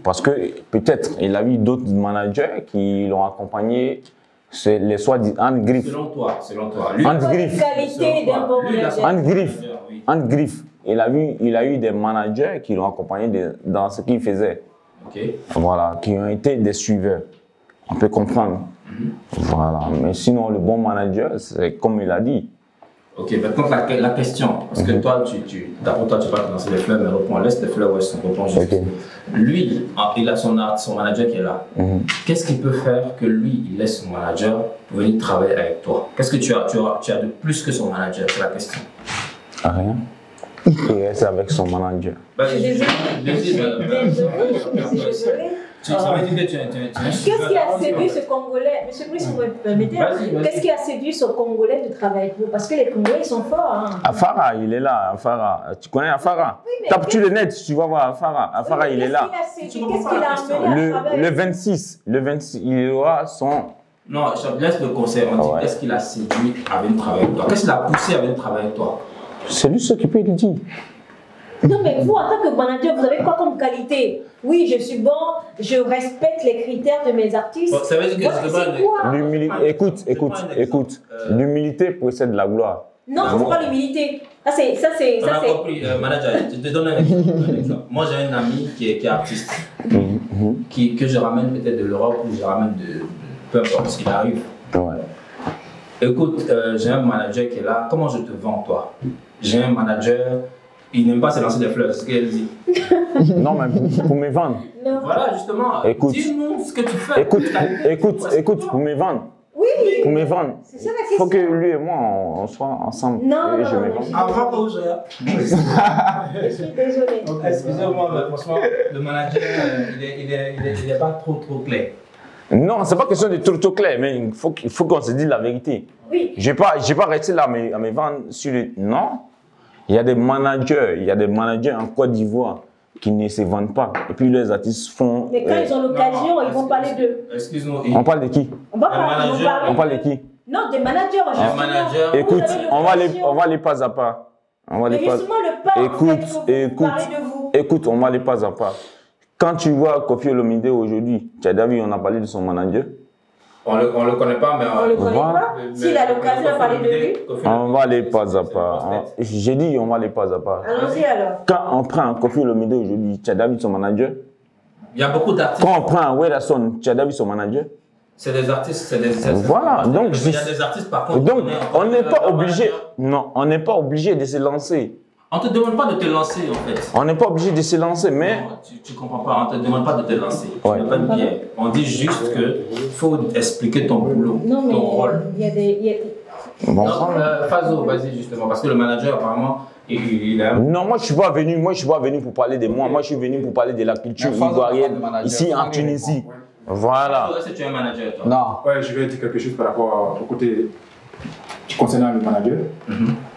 S3: Parce que peut-être il a eu d'autres managers qui l'ont accompagné. C'est les soi-disant Griff.
S1: Selon toi.
S3: Griff. Il a eu des managers qui l'ont accompagné dans ce qu'il faisait.
S1: Okay.
S3: Voilà, qui ont été des suiveurs. On peut comprendre. Voilà. Mais sinon, le bon manager, c'est comme il a dit.
S1: Ok, maintenant la question, parce que toi, d'abord toi, tu vas te lancer les fleurs, mais reprends, laisse les fleurs, ouais, reprends juste. Okay. Lui, il a son manager qui est là. Qu'est-ce qu'il peut faire que lui, il laisse son manager pour venir travailler avec toi? Qu'est-ce que tu as de plus que son manager? C'est la question.
S3: Rien. Il reste avec son manager.
S2: Je suis désolée. Qu'est-ce qui a séduit ce Congolais? Monsieur Brice, vous me permettez? Qu'est-ce qui a séduit ce Congolais de travailler avec vous? Parce que les Congolais, ils sont forts. Hein.
S3: Afara, il est là. Afara. Tu connais Afara? Oui, tape-tu le net, tu vas voir Afara. Afara, il est là.
S2: Qu'est-ce qu'il a amené à
S3: le 26, il aura son...
S1: Non, je laisse le conseil. On dit qu'est-ce qu'il a séduit à venir travailler avec toi? Qu'est-ce qu'il a poussé à venir travailler avec toi?
S3: C'est lui ce qui peut le dire.
S2: Non, mais vous, en tant que manager, vous avez quoi comme qualité? Oui, je suis bon, je respecte les critères de mes artistes.
S1: Bon, ça veut dire que
S3: Écoute, l'humilité précède la gloire.
S2: Non, c'est pas l'humilité. Ça, c'est.
S1: On a compris, manager, je te donne un exemple. Moi, j'ai un ami qui est artiste, que je ramène peut-être de l'Europe ou je ramène de peu importe ce qu'il arrive.
S3: Ouais.
S1: Écoute, j'ai un manager qui est là. Comment je te vends, toi? J'ai un manager. Il n'aime pas se lancer des fleurs, c'est ce qu'elle dit.
S3: Non, mais pour me vendre.
S2: Non.
S1: Voilà, justement. Dis-nous ce que tu fais.
S3: Écoute, pour me vendre.
S2: Oui.
S3: Pour me vendre.
S2: C'est ça la question.
S3: Il faut que lui et moi, on soit ensemble.
S2: Non,
S3: et je me vends.
S1: Avant que je
S2: suis désolée.
S1: Excusez-moi, mais franchement, le manager, il n'est pas trop clair.
S3: Non, c'est pas question de trop clair, mais il faut qu'on se dise la vérité.
S2: Oui.
S3: Je n'ai pas resté là à me vendre sur le... Non. Il y a des managers en Côte d'Ivoire qui ne se vendent pas. Et puis les artistes font...
S2: Mais quand ils ont l'occasion, ils vont parler d'eux.
S1: Excuse-moi.
S3: On parle de qui?
S2: On parle
S3: de qui?
S2: Non, des managers.
S3: Écoute, on va les pas à pas.
S2: Mais justement, le pas,
S3: écoute, on va les pas à pas. Quand tu vois Koffi Olomide aujourd'hui, tu as déjà on a parlé de son manager.
S1: On le connaît pas, mais
S2: on le connaît pas. S'il a l'occasion de parler de lui,
S3: on va les pas à pas. J'ai dit on va les pas à pas.
S2: Allons-y alors.
S3: Quand on prend un Koffi Olomide aujourd'hui, tu as déjà son manager.
S1: Il y a beaucoup d'artistes.
S3: Quand on prend un Werason, tu as déjà son manager.
S1: C'est des artistes,
S3: voilà. Donc
S1: il y a des artistes par contre.
S3: Donc on n'est pas obligé. Non, on n'est pas obligé de se lancer.
S1: On ne te demande pas de te lancer en fait.
S3: On n'est pas obligé de se lancer, mais...
S1: Non, tu ne comprends pas, on ne te demande pas de te lancer. Ouais. Tu n'as pas de biais. On dit juste qu'il faut expliquer ton boulot, ton rôle.
S2: Il y a des...
S3: Bon,
S1: Fazo, vas-y justement, parce que le manager apparemment, il a...
S3: Non, moi je suis pas venu pour parler de moi, moi je suis venu pour parler de la culture ivoirienne, ici en Tunisie. Voilà.
S1: Est-ce que tu es un manager toi?
S5: Non.
S4: Ouais, je vais dire quelque chose par rapport au côté... Concernant le manager,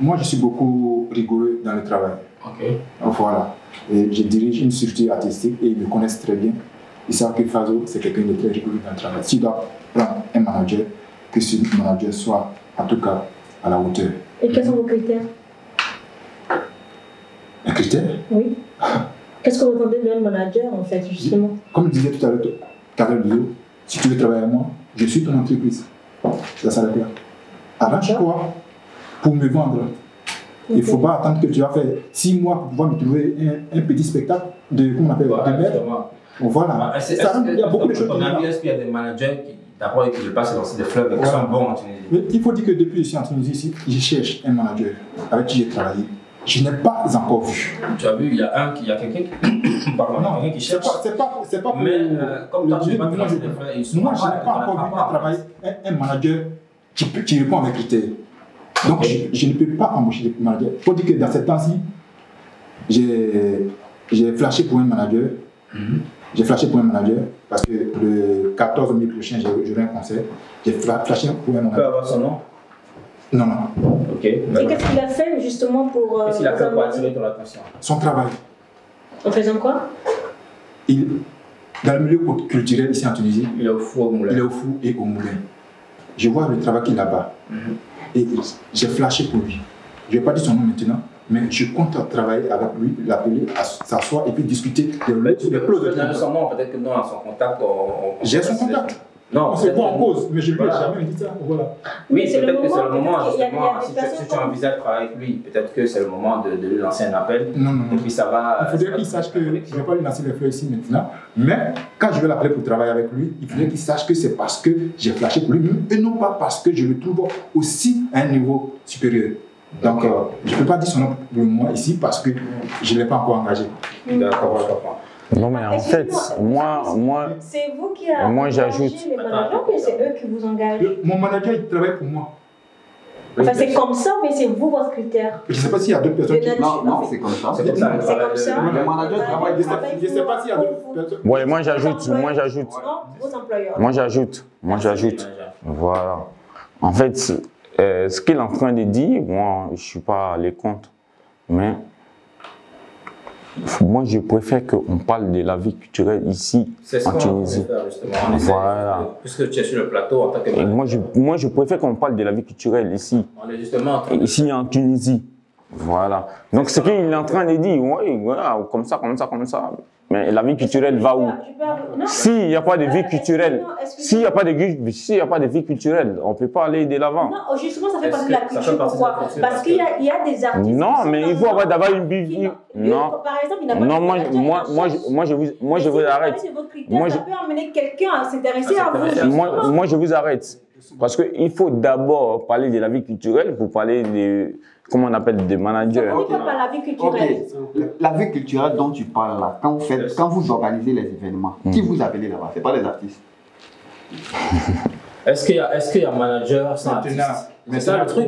S4: moi je suis beaucoup rigoureux dans le travail.
S1: Okay.
S4: Voilà. Et je dirige une structure artistique et ils me connaissent très bien. Ils savent que Fazo, c'est quelqu'un de très rigoureux dans le travail. S'il doit prendre un manager, que ce manager soit en tout cas à la hauteur.
S2: Et quels sont vos critères?
S4: Un critère?
S2: Oui. Qu'est-ce que vous entendez d'un manager en fait, justement?
S4: Comme je disais tout à l'heure, si tu veux travailler avec moi, je suis ton entreprise. Ça s'arrête là. Arrange-toi pour me vendre. Il ne faut pas attendre que tu vas faire 6 mois pour pouvoir me trouver un petit spectacle de, comment on appelle, de merde. Voilà. Il y a beaucoup de choses.
S1: Est-ce qu'il y a des managers qui, d'abord, qui ne veulent pas se lancer des fleurs mais qui sont bons en Tunisie?
S4: Mais il faut dire que depuis que je suis en Tunisie, je cherche un manager avec qui j'ai travaillé. Je n'ai pas encore vu.
S1: Tu as vu, il y a quelqu'un qui... Pardon, non, quelqu'un qui cherche.
S4: C'est pas pour...
S1: Mais comme toi, tu n'as pas te lancer des fleurs,
S4: moi, je n'ai pas encore vu un manager qui répond à mes critères. Donc, je ne peux pas embaucher des managers. Il faut dire que dans ce temps-ci, j'ai flashé pour un manager. J'ai flashé pour un manager parce que le 14 mai prochain, j'aurai un concert. J'ai flashé pour un manager.
S1: Tu peux avoir son nom?
S4: Non.
S1: Ok.
S2: Et qu'est-ce qu'il a fait justement pour...
S1: Qu'est-ce qu'il a fait pour attirer ton attention?
S4: Son travail.
S2: En faisant quoi?
S4: dans le milieu culturel ici en Tunisie.
S1: Il est au Fou au Moulin.
S4: Il est au Fou et au Moulin. Je vois le travail qu'il a là-bas. Et j'ai flashé pour lui. Je ne vais pas dire son nom maintenant, mais je compte travailler avec lui, l'appeler, s'asseoir et puis discuter des clauses de
S1: son nom, peut-être que nous, à son contact.
S4: J'ai son contact.
S1: Non,
S4: c'est bon en cause, mais je ne lui ai jamais dit ça. Voilà.
S1: Oui, peut-être que c'est le moment, justement, si tu envisages de travailler avec lui, peut-être que c'est le moment de lui lancer un appel.
S4: Non.
S1: Et puis ça va.
S4: Il faudrait qu'il sache que je ne vais pas lui lancer les fleurs ici maintenant, mais quand je vais l'appeler pour travailler avec lui, il faudrait qu'il sache que c'est parce que j'ai flashé pour lui, et non pas parce que je le trouve aussi à un niveau supérieur. Donc, je ne peux pas dire son nom pour moi ici parce que je ne l'ai pas encore engagé.
S1: D'accord, je comprends.
S3: Non, mais en fait, moi
S2: c'est vous qui avez engagé les managers ou c'est eux qui vous engagent?
S4: Mon manager, il travaille pour moi.
S2: Enfin, c'est comme ça, mais c'est vous votre critère.
S4: Je ne sais pas s'il y a d'autres personnes qui...
S6: Non, c'est comme ça.
S2: C'est comme ça.
S6: Le manager travaille.
S4: Je ne sais pas s'il y a d'autres personnes.
S3: Oui, moi j'ajoute.
S2: Non, vos employeurs.
S3: Moi j'ajoute. Voilà. En fait, ce qu'il est en train de dire, moi, je ne suis pas à les comptes. Mais moi, je préfère qu'on parle de la vie culturelle ici, en Tunisie.
S1: Voilà. Puisque tu es sur le plateau en tant que manager.
S3: Moi, je préfère qu'on parle de la vie culturelle ici.
S1: On est justement
S3: ici en Tunisie. Voilà. Donc, ce qu'il est en train de dire, oui, voilà, comme ça. Mais la vie culturelle va où? S'il n'y a pas de vie culturelle, s'il n'y a pas de vie culturelle, on ne peut pas aller de l'avant.
S2: Non, justement, ça fait partie de la culture. Pourquoi? Parce qu'il y a des artistes.
S3: Non, mais il faut avoir une vie. Non.
S2: Par exemple, il n'a pas
S3: moi, je vous arrête.
S2: Ça peut amener quelqu'un à s'intéresser à vous.
S3: Moi, je vous arrête. Parce qu'il faut d'abord parler de la vie culturelle pour parler de, comment on appelle, des managers.
S2: On ne parle pas de la vie culturelle.
S6: La vie culturelle dont tu parles là, quand vous organisez les événements, qui vous appelez là-bas? Ce n'est pas les artistes.
S1: Est-ce qu'il y a un manager sans artiste?
S4: Mais ça le truc.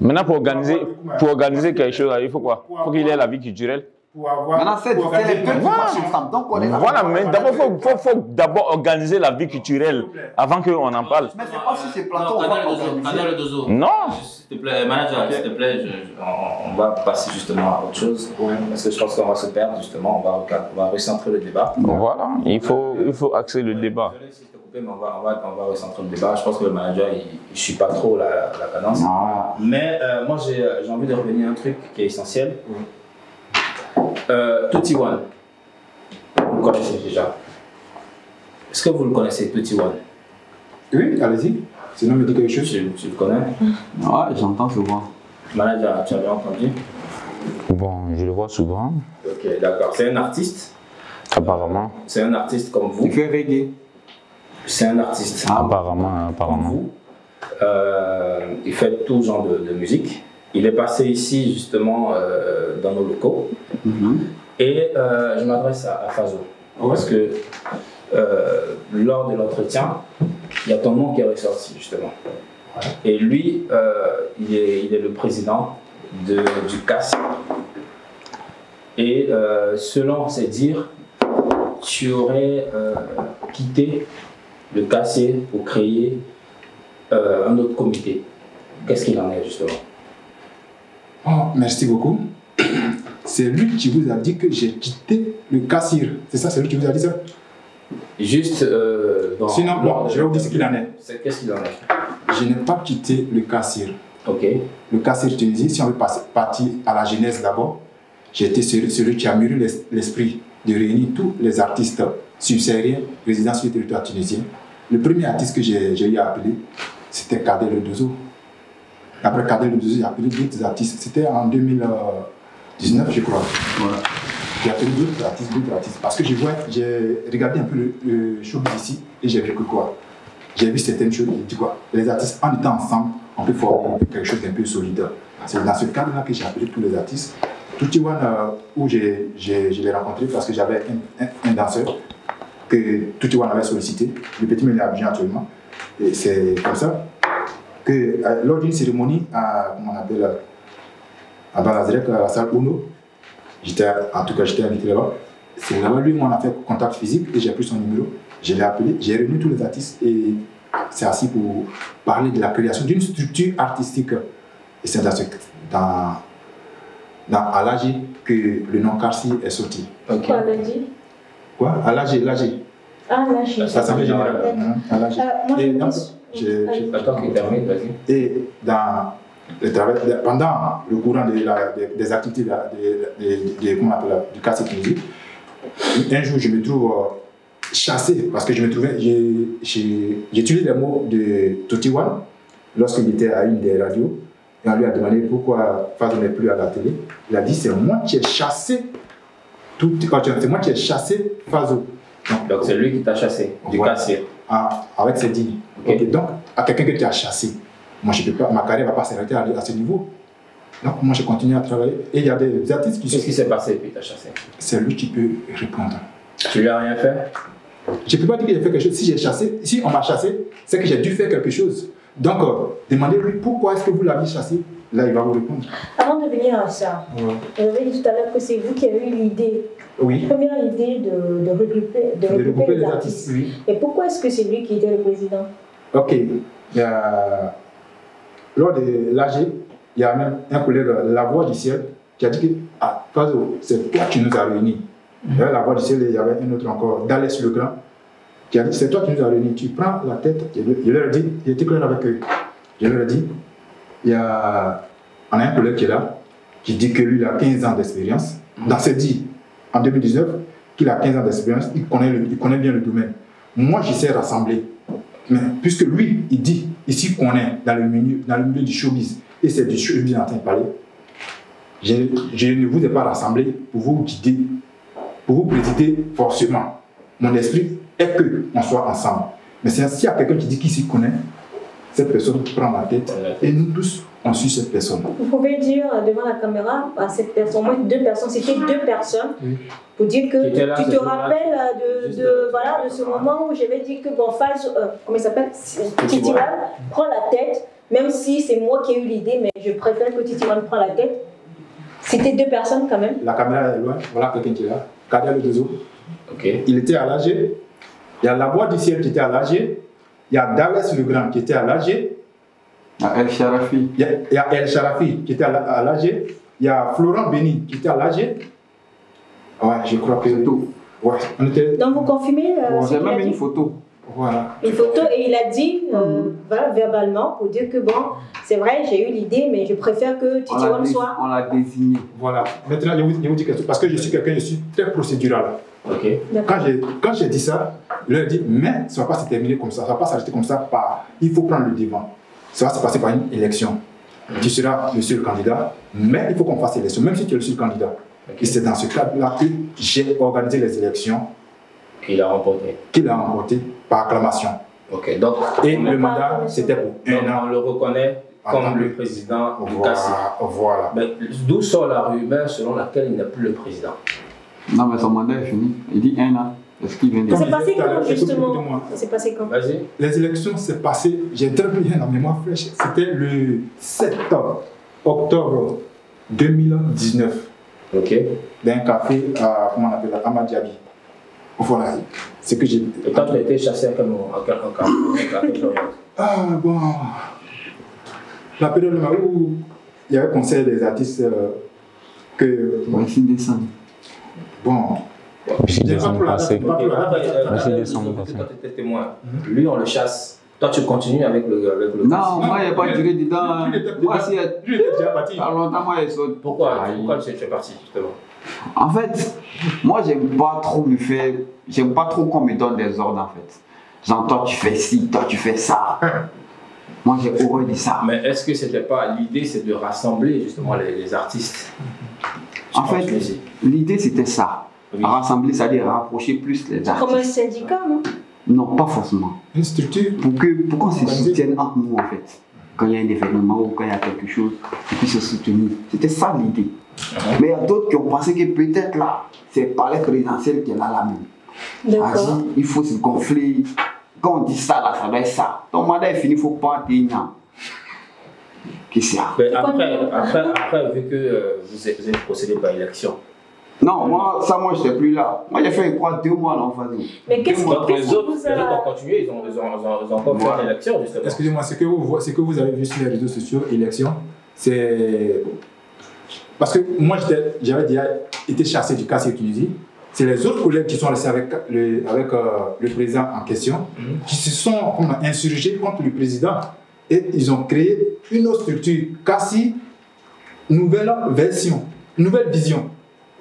S3: Maintenant, pour organiser quelque chose, il faut quoi? Il faut qu'il ait la vie culturelle.
S6: Maintenant, c'est les deux qui marchent ensemble. Donc,
S3: voilà, mais d'abord, il faut d'abord organiser la vie culturelle avant qu'on en parle.
S6: Mais c'est pas sur ces plateaux.
S1: Le dozo.
S3: Non.
S1: S'il te plaît, manager, s'il te plaît, on va passer justement à autre chose. Parce que je pense qu'on va se perdre, justement. On va recentrer le débat.
S3: Voilà, il faut axer le débat.
S1: Mais on va recentrer le débat. Je pense que le manager, il ne suit pas trop la cadence. Mais moi, j'ai envie de revenir à un truc qui est essentiel. Tutti One, vous le connaissez déjà. Est-ce que vous le connaissez, Tutti One?
S4: Oui, allez-y. Sinon, me dit quelque chose.
S1: Tu le connais?
S6: Ouais, j'entends souvent.
S1: Manager, tu as bien entendu?
S3: Bon, je le vois souvent.
S1: Ok, d'accord. C'est un artiste?
S3: Apparemment.
S1: C'est un artiste comme vous?
S6: Il fait reggae.
S1: C'est un artiste.
S3: Apparemment.
S1: Comme vous. Il fait tout genre de musique. Il est passé ici justement dans nos locaux et je m'adresse à Fazo parce que lors de l'entretien, il y a ton nom qui est ressorti justement. Et lui, il est le président du CAS. Et selon ses dires, tu aurais quitté le CASIer pour créer un autre comité. Qu'est-ce qu'il en est justement?
S4: Oh, merci beaucoup. C'est lui qui vous a dit que j'ai quitté le CASIR. C'est ça, c'est lui qui vous a dit ça?
S1: Juste
S4: sinon, bon, je vais vous dire ce qu'il en est.
S1: Qu'est-ce qu'il en est?
S4: Je n'ai pas quitté le CASIR.
S1: Ok.
S4: Le CASIR Tunisie, si on veut partir à la genèse d'abord, j'ai été celui qui a mûri l'esprit de réunir tous les artistes subsahariens résidant sur le territoire tunisien. Le premier artiste que j'ai eu à appeler, c'était Kader Le Dozo. Après Kader Le Dozo, j'ai appelé d'autres artistes. C'était en 2019, je crois. Voilà. J'ai appelé d'autres artistes. Parce que j'ai regardé un peu le show ici et j'ai vu que quoi. J'ai vu certaines choses et j'ai dit quoi. Les artistes, en étant ensemble, on peut former quelque chose d'un peu solide. C'est dans ce cadre-là que j'ai appelé tous les artistes. Tutti One, où je l'ai rencontré parce que j'avais un danseur que Tutti One avait sollicité. Le petit me l'a abusé actuellement. Et c'est comme ça que lors d'une cérémonie à Balazrek, à la salle Uno, j'étais invité là-bas. C'est là-bas, lui, on a fait contact physique et j'ai pris son numéro. Je l'ai appelé, j'ai réuni tous les artistes et c'est assis pour parler de la création d'une structure artistique. Et c'est à l'âge que le nom Karsi est sorti.
S2: Quoi, Alagi?
S4: Quoi? À l'AG.
S2: Ah, l'AG.
S4: L'Assemblée générale. À l'AG.
S1: Attends qu'il termine, vas-y.
S4: Et dans le travail, pendant le courant des activités du cas sécurisé, un jour je me trouve chassé parce que je me trouvais, j'ai utilisé les mots de Totiwan lorsqu'il était à une des radios et on lui a demandé pourquoi Fazo n'est plus à la télé. Il a dit c'est moi qui ai chassé c'est moi qui ai chassé Fazo.
S1: Donc c'est lui qui t'a chassé du cassier.
S4: Avec ses dînes. Okay. Donc à quelqu'un que tu as chassé, moi je peux pas, ma carrière ne va pas s'arrêter à ce niveau. Donc moi je continue à travailler et il y a des artistes qui...
S1: Qu'est-ce qui s'est passé puis tu as chassé?
S4: C'est lui qui peut répondre.
S1: Tu lui as rien fait?
S4: Je ne peux pas dire que j'ai fait quelque chose. Si j'ai chassé, si on m'a chassé, c'est que j'ai dû faire quelque chose. Donc, demandez-lui pourquoi est-ce que vous l'avez chassé. Là, il va vous répondre.
S2: Avant de venir à ça, vous avez dit tout à l'heure que c'est vous qui avez eu l'idée.
S4: Oui.
S2: Première idée de regrouper les artistes. Oui. Et pourquoi est-ce que c'est lui qui était le président? Ok.
S4: Lors de l'AG, il y a même un collègue, La Voix du Ciel, qui a dit que c'est toi qui nous as réunis. Il y avait La Voix du Ciel et il y avait un autre encore, Dalès le Grand, qui a dit c'est toi qui nous as réunis. Tu prends la tête. Je leur ai dit, il était clair avec eux. Je leur ai dit, on a un collègue qui est là, qui dit que lui, il a 15 ans d'expérience. Dans ce dit, en 2019, qu'il a 15 ans d'expérience, il connaît bien le domaine. Moi, je sais rassembler. Mais puisque lui, il dit, ici qu'on est dans le milieu du showbiz, et c'est du showbiz en train de parler, je ne vous ai pas rassemblé pour vous guider, pour vous présider forcément. Mon esprit est qu'on soit ensemble. Mais s'il y a quelqu'un qui dit qu'il s'y connaît, cette personne prend la tête et nous tous, on suit cette personne.
S2: Vous pouvez dire devant la caméra à cette personne, au moins 2 personnes, c'était 2 personnes, pour dire que tu te rappelles de ce moment où j'avais dit que Faz, comment il s'appelle, Titiwan prend la tête, même si c'est moi qui ai eu l'idée, mais je préfère que Titiwan prenne la tête. C'était 2 personnes quand même.
S4: La caméra est loin, voilà quelqu'un qui est là, Kader le Dezo. Il était à l'AG. Il y a La Voix du Ciel qui était à l'AG. Il y a Dalès le Grand qui était à l'AG.
S5: Il y a El Sharafi.
S4: Il y a El Sharafi qui était à l'AG. Il y a Florent Béni qui était à l'AG. Ouais, je crois que c'est tout. Ouais, on était...
S2: Donc vous confirmez
S5: j'ai même une photo.
S4: Voilà.
S2: Une photo et il a dit voilà, verbalement pour dire que bon, c'est vrai, j'ai eu l'idée, mais je préfère que Titiwan soit.
S5: On l'a désigné.
S4: Voilà. Maintenant, je vous dis quelque chose, parce que je suis quelqu'un, je suis très procédural.
S1: Okay.
S4: Quand j'ai dit ça, il leur a dit, mais ça ne va pas se terminer comme ça, ça ne va pas s'arrêter comme ça. Il faut prendre le devant. Ça va se passer par une élection. Tu seras le seul candidat, mais il faut qu'on fasse l'élection, même si tu es le seul candidat. Et c'est dans ce cadre-là que j'ai organisé les élections.
S1: Qu'il a remporté.
S4: Qu'il a remporté par acclamation.
S1: Ok, donc.
S4: Et le mandat, c'était pour un an.
S1: On le reconnaît comme le président du CACI.
S4: Voilà.
S1: D'où sort la rumeur selon laquelle il n'est plus le président?
S5: Non, mais son mandat est fini. Il dit 1 an. Est-ce qu'il vient de...
S2: C'est passé quand, justement? C'est passé quand?
S1: Vas-y.
S4: Les élections, c'est passé, j'ai très bien en mémoire fraîche, c'était le 7 octobre 2019.
S1: Ok.
S4: D'un café à, comment on appelle, à Amadiabi. Voilà, c'est que j'ai...
S1: Et quand tu as été chassé à quel moment? À quelle période?
S4: Ah bon, la période où il y avait le conseil des artistes que...
S5: Bon, 6 décembre.
S4: Bon,
S3: j'ai décembre passé.
S1: Quand tu étais témoin, lui on le chasse. Toi tu continues avec le
S5: non, moi il n'y a pas duré dedans.
S4: Moi si lui était déjà parti.
S5: Longtemps moi il saute.
S1: Pourquoi tu es parti justement?
S5: En fait, moi j'aime pas trop me faire, j'aime pas trop qu'on me donne des ordres en fait. Genre toi tu fais ci, toi tu fais ça. Moi j'ai horreur de ça.
S1: Mais est-ce que c'était pas l'idée, c'est de rassembler justement les artistes?
S5: En fait, l'idée c'était ça. Oui. Rassembler, c'est-à-dire rapprocher plus les artistes.
S2: Comme un syndicat, non?
S5: Non, pas forcément.
S4: Une structure.
S5: Pour qu'on se soutienne entre nous en fait. Quand il y a un événement ou quand il y a quelque chose, on puisse se soutenir. C'était ça l'idée. Mais il y a d'autres qui ont pensé que peut-être là, c'est le palais présidentiel qui est là la même.
S2: D'accord.
S5: Il faut se gonfler. Quand on dit ça là, ça doit être ça. Ton mandat est fini, il ne faut pas tenir. Qu'est-ce qu'il y a?
S1: Après, vu que vous êtes procédé par élection.
S5: Non, moi, je n'étais plus là. Moi, j'ai fait 2 mois là en phase.
S1: Mais qu'est-ce que les autres ont continué, ils ont encore fait l'élection justement.
S4: Excusez-moi, ce que vous avez vu sur les réseaux sociaux, élection, c'est. Parce que moi, j'avais déjà été chassé du CACI Tunisie. c'est les autres collègues qui sont restés avec le président en question, qui se sont insurgés contre le président. Et ils ont créé une autre structure, CACI, nouvelle version, nouvelle vision.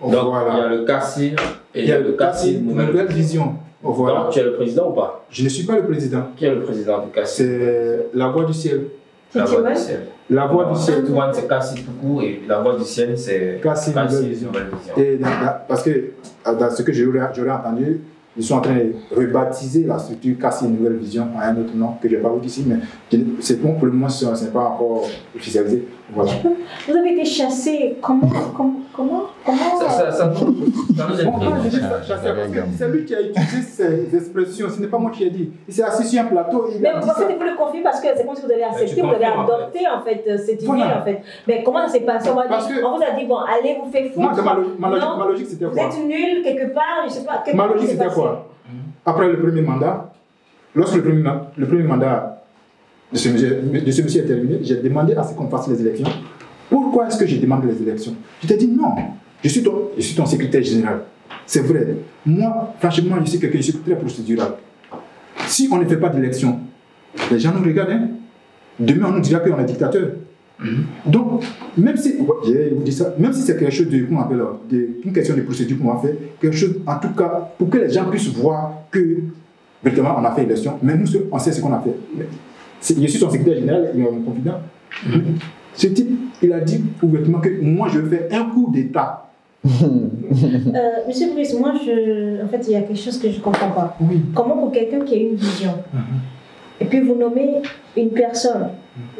S1: Donc voilà. Il y a le CACI et il y a le CACI
S4: nouvelle vision. Voilà.
S1: Donc tu es le président ou pas?
S4: Je ne suis pas le président.
S1: Qui est le président du CACI?
S4: C'est la voix du ciel.
S1: La voix du ciel.
S4: La voix du ciel.
S1: Tout le monde c'est CACI tout court et la voix du ciel c'est
S4: CACI nouvelle vision. Et parce que dans ce que j'aurais entendu, ils sont en train de rebaptiser la structure CACI Nouvelle Vision à un autre nom que je ne vais pas vous dire ici, mais c'est bon pour le moment, ce n'est pas encore officialisé. Voilà.
S2: Vous avez été chassé, comment
S1: ça nous est
S4: c'est lui qui a utilisé ces expressions, ce n'est pas moi qui ai dit. Il s'est assis sur un plateau.
S2: Mais vous pensez que vous le confiez parce que c'est comme si vous avez accepté, vous avez adopté en fait cette idée en fait. Mais comment ça s'est passé? On vous a dit, bon, allez vous faire foutre.
S4: Ma logique c'était quoi?
S2: Vous êtes nul quelque part, je ne sais pas.
S4: Ma logique c'était quoi? Après le premier mandat, lorsque le premier mandat de ce monsieur est terminé, j'ai demandé à ce qu'on fasse les élections. Pourquoi est-ce que je demande les élections? Je t'ai dit non, je suis ton secrétaire général. C'est vrai. Moi, franchement, je suis quelqu'un qui est très procédural. Si on ne fait pas d'élections, les gens nous regardent. Hein? Demain, on nous dira qu'on est dictateur. Donc, même si, je vous dis ça, même si c'est quelque chose de, comment on appelle, une question de procédure qu'on va faire, quelque chose, en tout cas, pour que les gens puissent voir que, véritablement, on a fait l'élection, mais nous, on sait ce qu'on a fait. Je suis son secrétaire général, il est mon confident. Ce type, il a dit ouvertement que moi, je vais faire un coup d'État.
S2: Monsieur Brice, moi, en fait, il y a quelque chose que je ne comprends pas. Oui. Comment pour quelqu'un qui a une vision, et puis vous nommez une personne,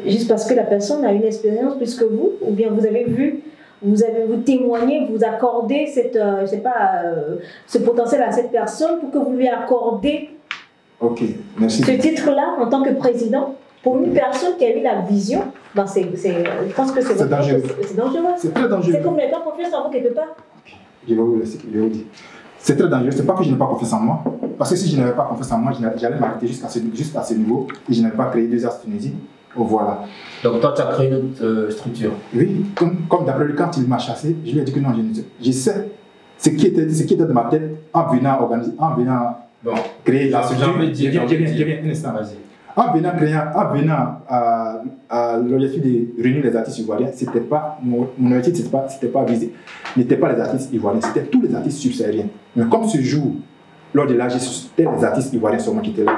S2: juste parce que la personne a une expérience plus que vous, ou bien vous avez vu, vous témoignez, vous accordez je sais pas, ce potentiel à cette personne pour que vous lui accordez ce titre-là en tant que président. Pour une personne qui a eu la vision, ben je pense que c'est
S4: dangereux.
S2: C'est dangereux.
S4: C'est très dangereux.
S2: C'est comme vous n'avez pas confiance en vous quelque part.
S4: Je vais vous laisser, je vais vous dire. C'est très dangereux. C'est pas que je n'ai pas confiance en moi. Parce que si je n'avais pas confiance en moi, j'allais m'arrêter jusqu'à ce niveau et je n'avais pas créé 2 As Tunisie. Voilà.
S1: Donc toi, tu as créé une autre structure?
S4: Oui, comme d'après lui, quand il m'a chassé, je lui ai dit que non, je sais ce qui était dans ma tête en venant créer la structure. Je viens un instant. Vas-y. En venant à l'objectif de réunir les artistes ivoiriens, c'était pas, mon objectif c'était pas visé. N'était pas les artistes ivoiriens, c'était tous les artistes subsahariens. Mais comme ce jour, lors de l'âge, c'était les artistes ivoiriens seulement qui étaient là.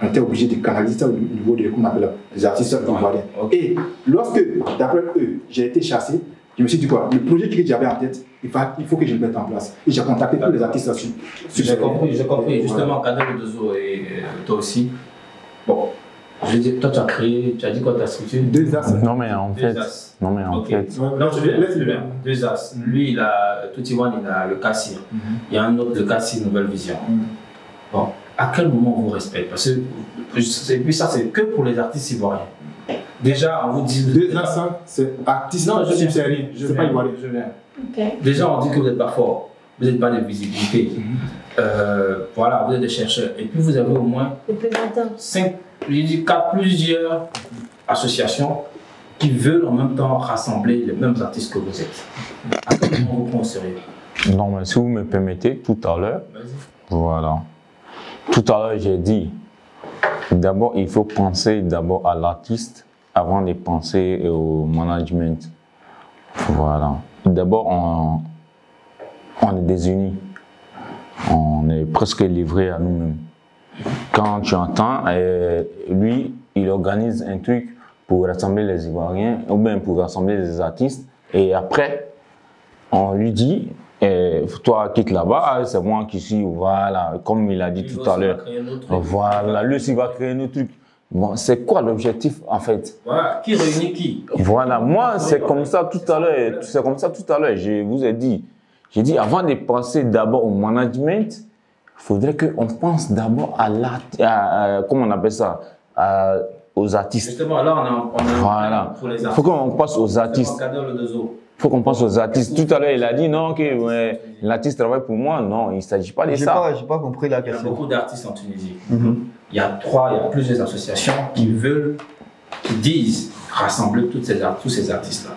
S4: On était obligé de canaliser ça au niveau de, comment on appelle, les artistes ivoiriens. Et lorsque, d'après eux, j'ai été chassé, je me suis dit quoi, le projet que j'avais en tête, il faut que je le mette en place. Et j'ai contacté tous les artistes subsahariens.
S1: J'ai compris. Justement, Kadel Dozo et toi aussi. Bon, je dis, toi tu as créé, tu as dit quoi ta structure?
S3: 2 As. Non mais en fait. Non,
S1: je vais 2 As. Lui, il a, Toutiwan, il a le CACI. Il y a un autre, le CACI Nouvelle Vision. Bon, à quel moment on vous respecte? Parce que, et puis ça, c'est que pour les artistes ivoiriens. Déjà, on vous dit.
S4: 2 As, c'est artistes subsahariens. C'est pas ivoirien. Je viens.
S1: Déjà, on dit que vous n'êtes pas fort. Vous n'êtes pas de visibilité. Voilà, vous êtes des chercheurs. Et puis vous avez au moins 4 plusieurs associations qui veulent en même temps rassembler les mêmes artistes que vous êtes. À quel moment vous prenez au sérieux?
S3: Non, mais si vous me permettez, tout à l'heure, voilà. Tout à l'heure, j'ai dit, d'abord, il faut penser d'abord à l'artiste avant de penser au management. Voilà. D'abord, on est désunis. On est presque livré à nous-mêmes. Quand tu entends, lui, il organise un truc pour rassembler les Ivoiriens ou bien pour rassembler les artistes. Et après, on lui dit, toi quitte là-bas, c'est moi qui suis, voilà, comme il a dit tout à l'heure. Voilà, lui aussi va créer un autre truc. Bon, c'est quoi l'objectif en fait?
S1: Voilà, qui réunit qui?
S3: Voilà, moi c'est comme ça tout à l'heure. C'est comme ça tout à l'heure. Je vous ai dit. J'ai dit, avant de penser d'abord au management, il faudrait qu'on pense d'abord à comment on appelle ça, aux artistes.
S1: Justement, là, on a
S3: voilà.
S1: Pour les artistes.
S3: Il faut qu'on pense aux artistes. Il faut qu'on pense aux artistes. Tout à l'heure, il a dit non, que l'artiste travaille pour moi. Non, il ne s'agit pas de ça.
S6: Je n'ai pas compris la question.
S1: Il y a beaucoup d'artistes en Tunisie. Il y a plusieurs associations qui disent rassembler tous ces artistes-là.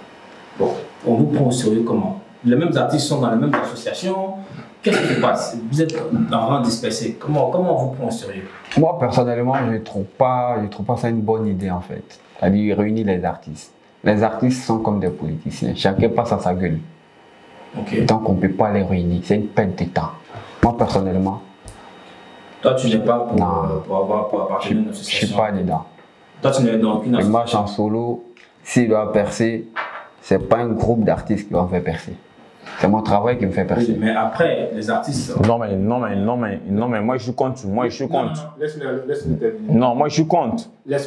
S1: Bon, on vous prend au sérieux comment? Les mêmes artistes sont dans les mêmes associations, Qu'est-ce qui se passe? Vous êtes en rang dispersé. Comment vous prend au sérieux?
S5: Moi, personnellement, je ne trouve pas ça une bonne idée, en fait. C'est-à-dire réunir les artistes. Les artistes sont comme des politiciens. Chacun passe à sa gueule. Donc, on ne peut pas les réunir. C'est une perte de temps. Moi, personnellement...
S1: Toi, tu n'es pas pour appartenir à une association?
S5: Je ne suis pas dedans.
S1: Toi, tu n'es dans aucune association?
S5: Le match en solo, s'il doit percer, ce n'est pas un groupe d'artistes qui va me faire percer. C'est mon travail qui me fait percer.
S1: Oui, mais après, les artistes...
S3: Non, mais moi je suis contre. Moi je suis contre.
S4: Laisse-le terminer.
S3: Non, moi je suis contre.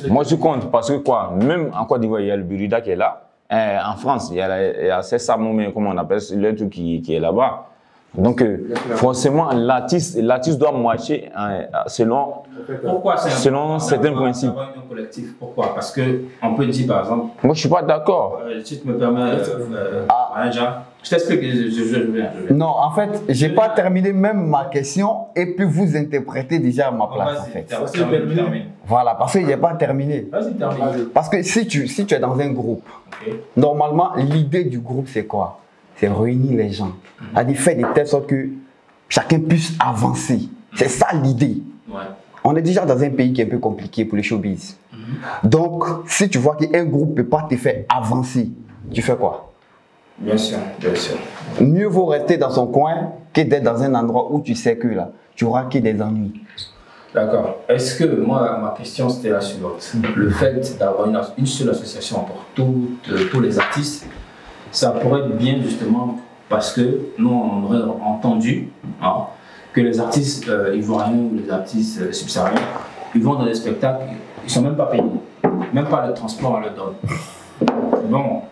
S3: Moi je suis contre parce que quoi, même en Côte d'Ivoire, il y a le Burida qui est là. En France, il y a César Moumé, comment on appelle, le truc qui est là-bas. Donc, forcément, l'artiste doit marcher selon certains principes.
S1: Un collectif. Pourquoi? Parce qu'on peut dire, par exemple...
S3: Moi, je ne suis pas d'accord.
S1: Si tu me permets, je t'explique, je viens.
S6: Non, en fait, je n'ai pas terminé même ma question et puis vous interprétez déjà à ma place, en fait. Voilà, parce que je n'ai pas terminé.
S1: Vas-y, termine.
S6: Parce que si tu es dans un groupe, normalement, l'idée du groupe, c'est quoi? C'est réunir les gens. C'est-à-dire faire de telle sorte que chacun puisse avancer. C'est ça l'idée. On est déjà dans un pays qui est un peu compliqué pour les showbiz. Donc, si tu vois qu'un groupe ne peut pas te faire avancer, tu fais quoi?
S1: Bien sûr, bien sûr.
S6: Mieux vaut rester dans son coin que d'être dans un endroit où tu sais que là, tu auras que des ennuis.
S1: D'accord. Est-ce que, moi, ma question c'était la suivante. Le fait d'avoir une seule association pour tous les artistes, ça pourrait être bien justement parce que nous, on aurait entendu que les artistes ivoiriens ou les artistes subsahariens, ils vont dans des spectacles, ils ne sont même pas payés. Même pas le transport, on le donne. Bon,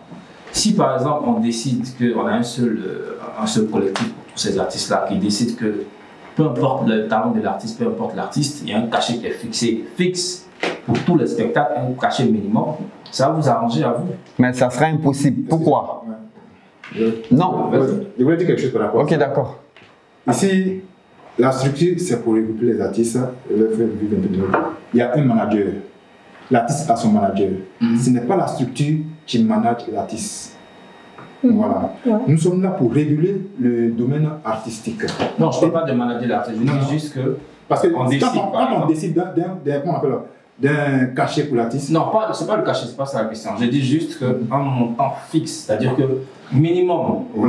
S1: si par exemple on décide qu'on a un seul collectif pour tous ces artistes-là, qui décide que peu importe le talent de l'artiste, peu importe l'artiste, il y a un cachet qui est fixe pour tous les spectacles, un cachet minimum, ça va vous arranger à vous.
S6: Mais ça sera impossible. Pourquoi? Non.
S4: Je voulais dire quelque chose par rapport.
S6: Ok, d'accord.
S4: Ici, la structure, c'est pour regrouper les artistes et leur faire vivre un peu de leur vie. Il y a un manager. L'artiste a son manager. Ce n'est pas la structure qui manage l'artiste. Voilà. Nous sommes là pour réguler le domaine artistique.
S1: Non, je ne parle pas de manager l'artiste. Je dis juste que.
S4: Parce que quand on décide d'un cachet pour l'artiste.
S1: Non, ce n'est pas le cachet, ce n'est pas ça la question. Je dis juste qu'un montant fixe, c'est-à-dire que minimum, le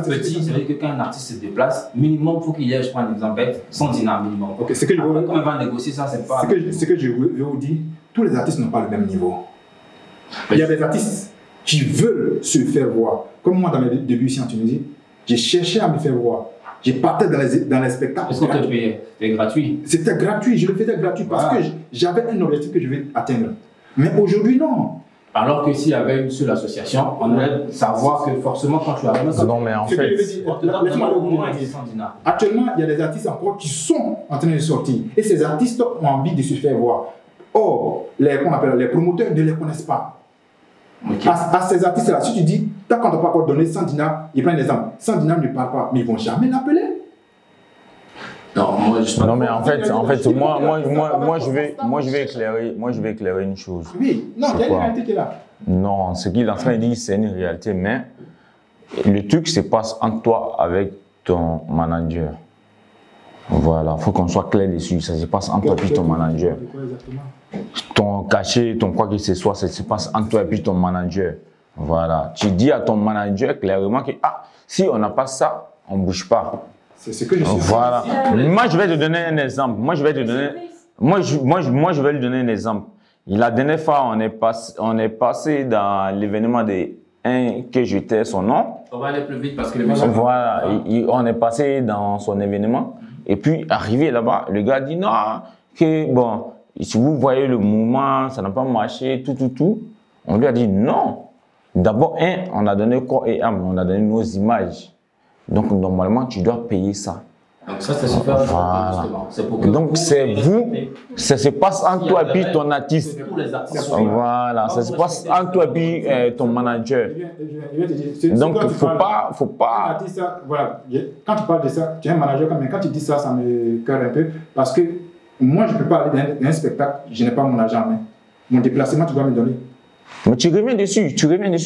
S1: petit, c'est-à-dire que quand un artiste se déplace, minimum, il faut qu'il y ait, je prends un exemple bête, 100 dinars minimum.
S4: Ok, ce que je veux.
S1: Quand on va négocier ça, c'est pas.
S4: Ce que je veux vous dire, tous les artistes n'ont pas le même niveau. Il y a des artistes qui veulent se faire voir. Comme moi, dans mes débuts ici en Tunisie, j'ai cherché à me faire voir. J'ai partais dans les spectacles.
S1: Est-ce que tu payais? C'était gratuit?
S4: C'était gratuit, je le faisais gratuit parce que j'avais un objectif que je vais atteindre. Mais aujourd'hui, non.
S1: Alors que s'il y avait une seule association, on allait savoir que forcément quand tu arrives...
S3: Non, mais en fait...
S4: Actuellement, il y a des artistes encore qui sont en train de sortir. Et ces artistes ont envie de se faire voir. Or, les promoteurs ne les connaissent pas. À ces artistes-là, si tu dis, tant qu'on ne t'a pas encore donné 100 dinars, ils prennent l'exemple. 100 dinars ne parlent pas, mais ils ne vont jamais l'appeler.
S3: Non, mais en fait, moi, je vais éclairer une chose.
S4: Oui, non, il y a une réalité qui est là.
S3: Non, ce qu'il est en train de dire, c'est une réalité, mais le truc se passe entre toi avec ton manager. Voilà, il faut qu'on soit clair dessus. Ça se passe entre toi et ton manager. Ton cachet, ton quoi que ce soit, ça se passe entre toi et ton manager. Voilà. Tu dis à ton manager clairement que si on n'a pas ça, on ne bouge pas.
S4: C'est ce que je suis.
S3: Voilà. Moi, je vais te donner un exemple. Moi, je vais lui donner un exemple. La dernière fois, on est passé dans l'événement que j'étais son nom.
S1: On va aller plus vite parce que
S3: voilà. On est passé dans son événement. Et puis, arrivé là-bas, le gars dit non, que bon, si vous voyez le mouvement, ça n'a pas marché, tout. On lui a dit non. D'abord, on a donné corps et âme, on a donné nos images. Donc, normalement, tu dois payer ça.
S1: Donc, ça, c'est super important, justement.
S3: Donc, c'est vous, ça se passe entre toi et puis ton artiste. Voilà, ça se passe entre toi et puis ton manager. Donc, il ne faut pas...
S4: Un artiste, voilà, quand tu parles de ça, tu es un manager quand même. Quand tu dis ça, ça me cœur un peu. Parce que moi, je ne peux pas aller dans un spectacle, je n'ai pas mon argent en main. Mon déplacement, tu dois me donner.
S3: Mais tu reviens dessus,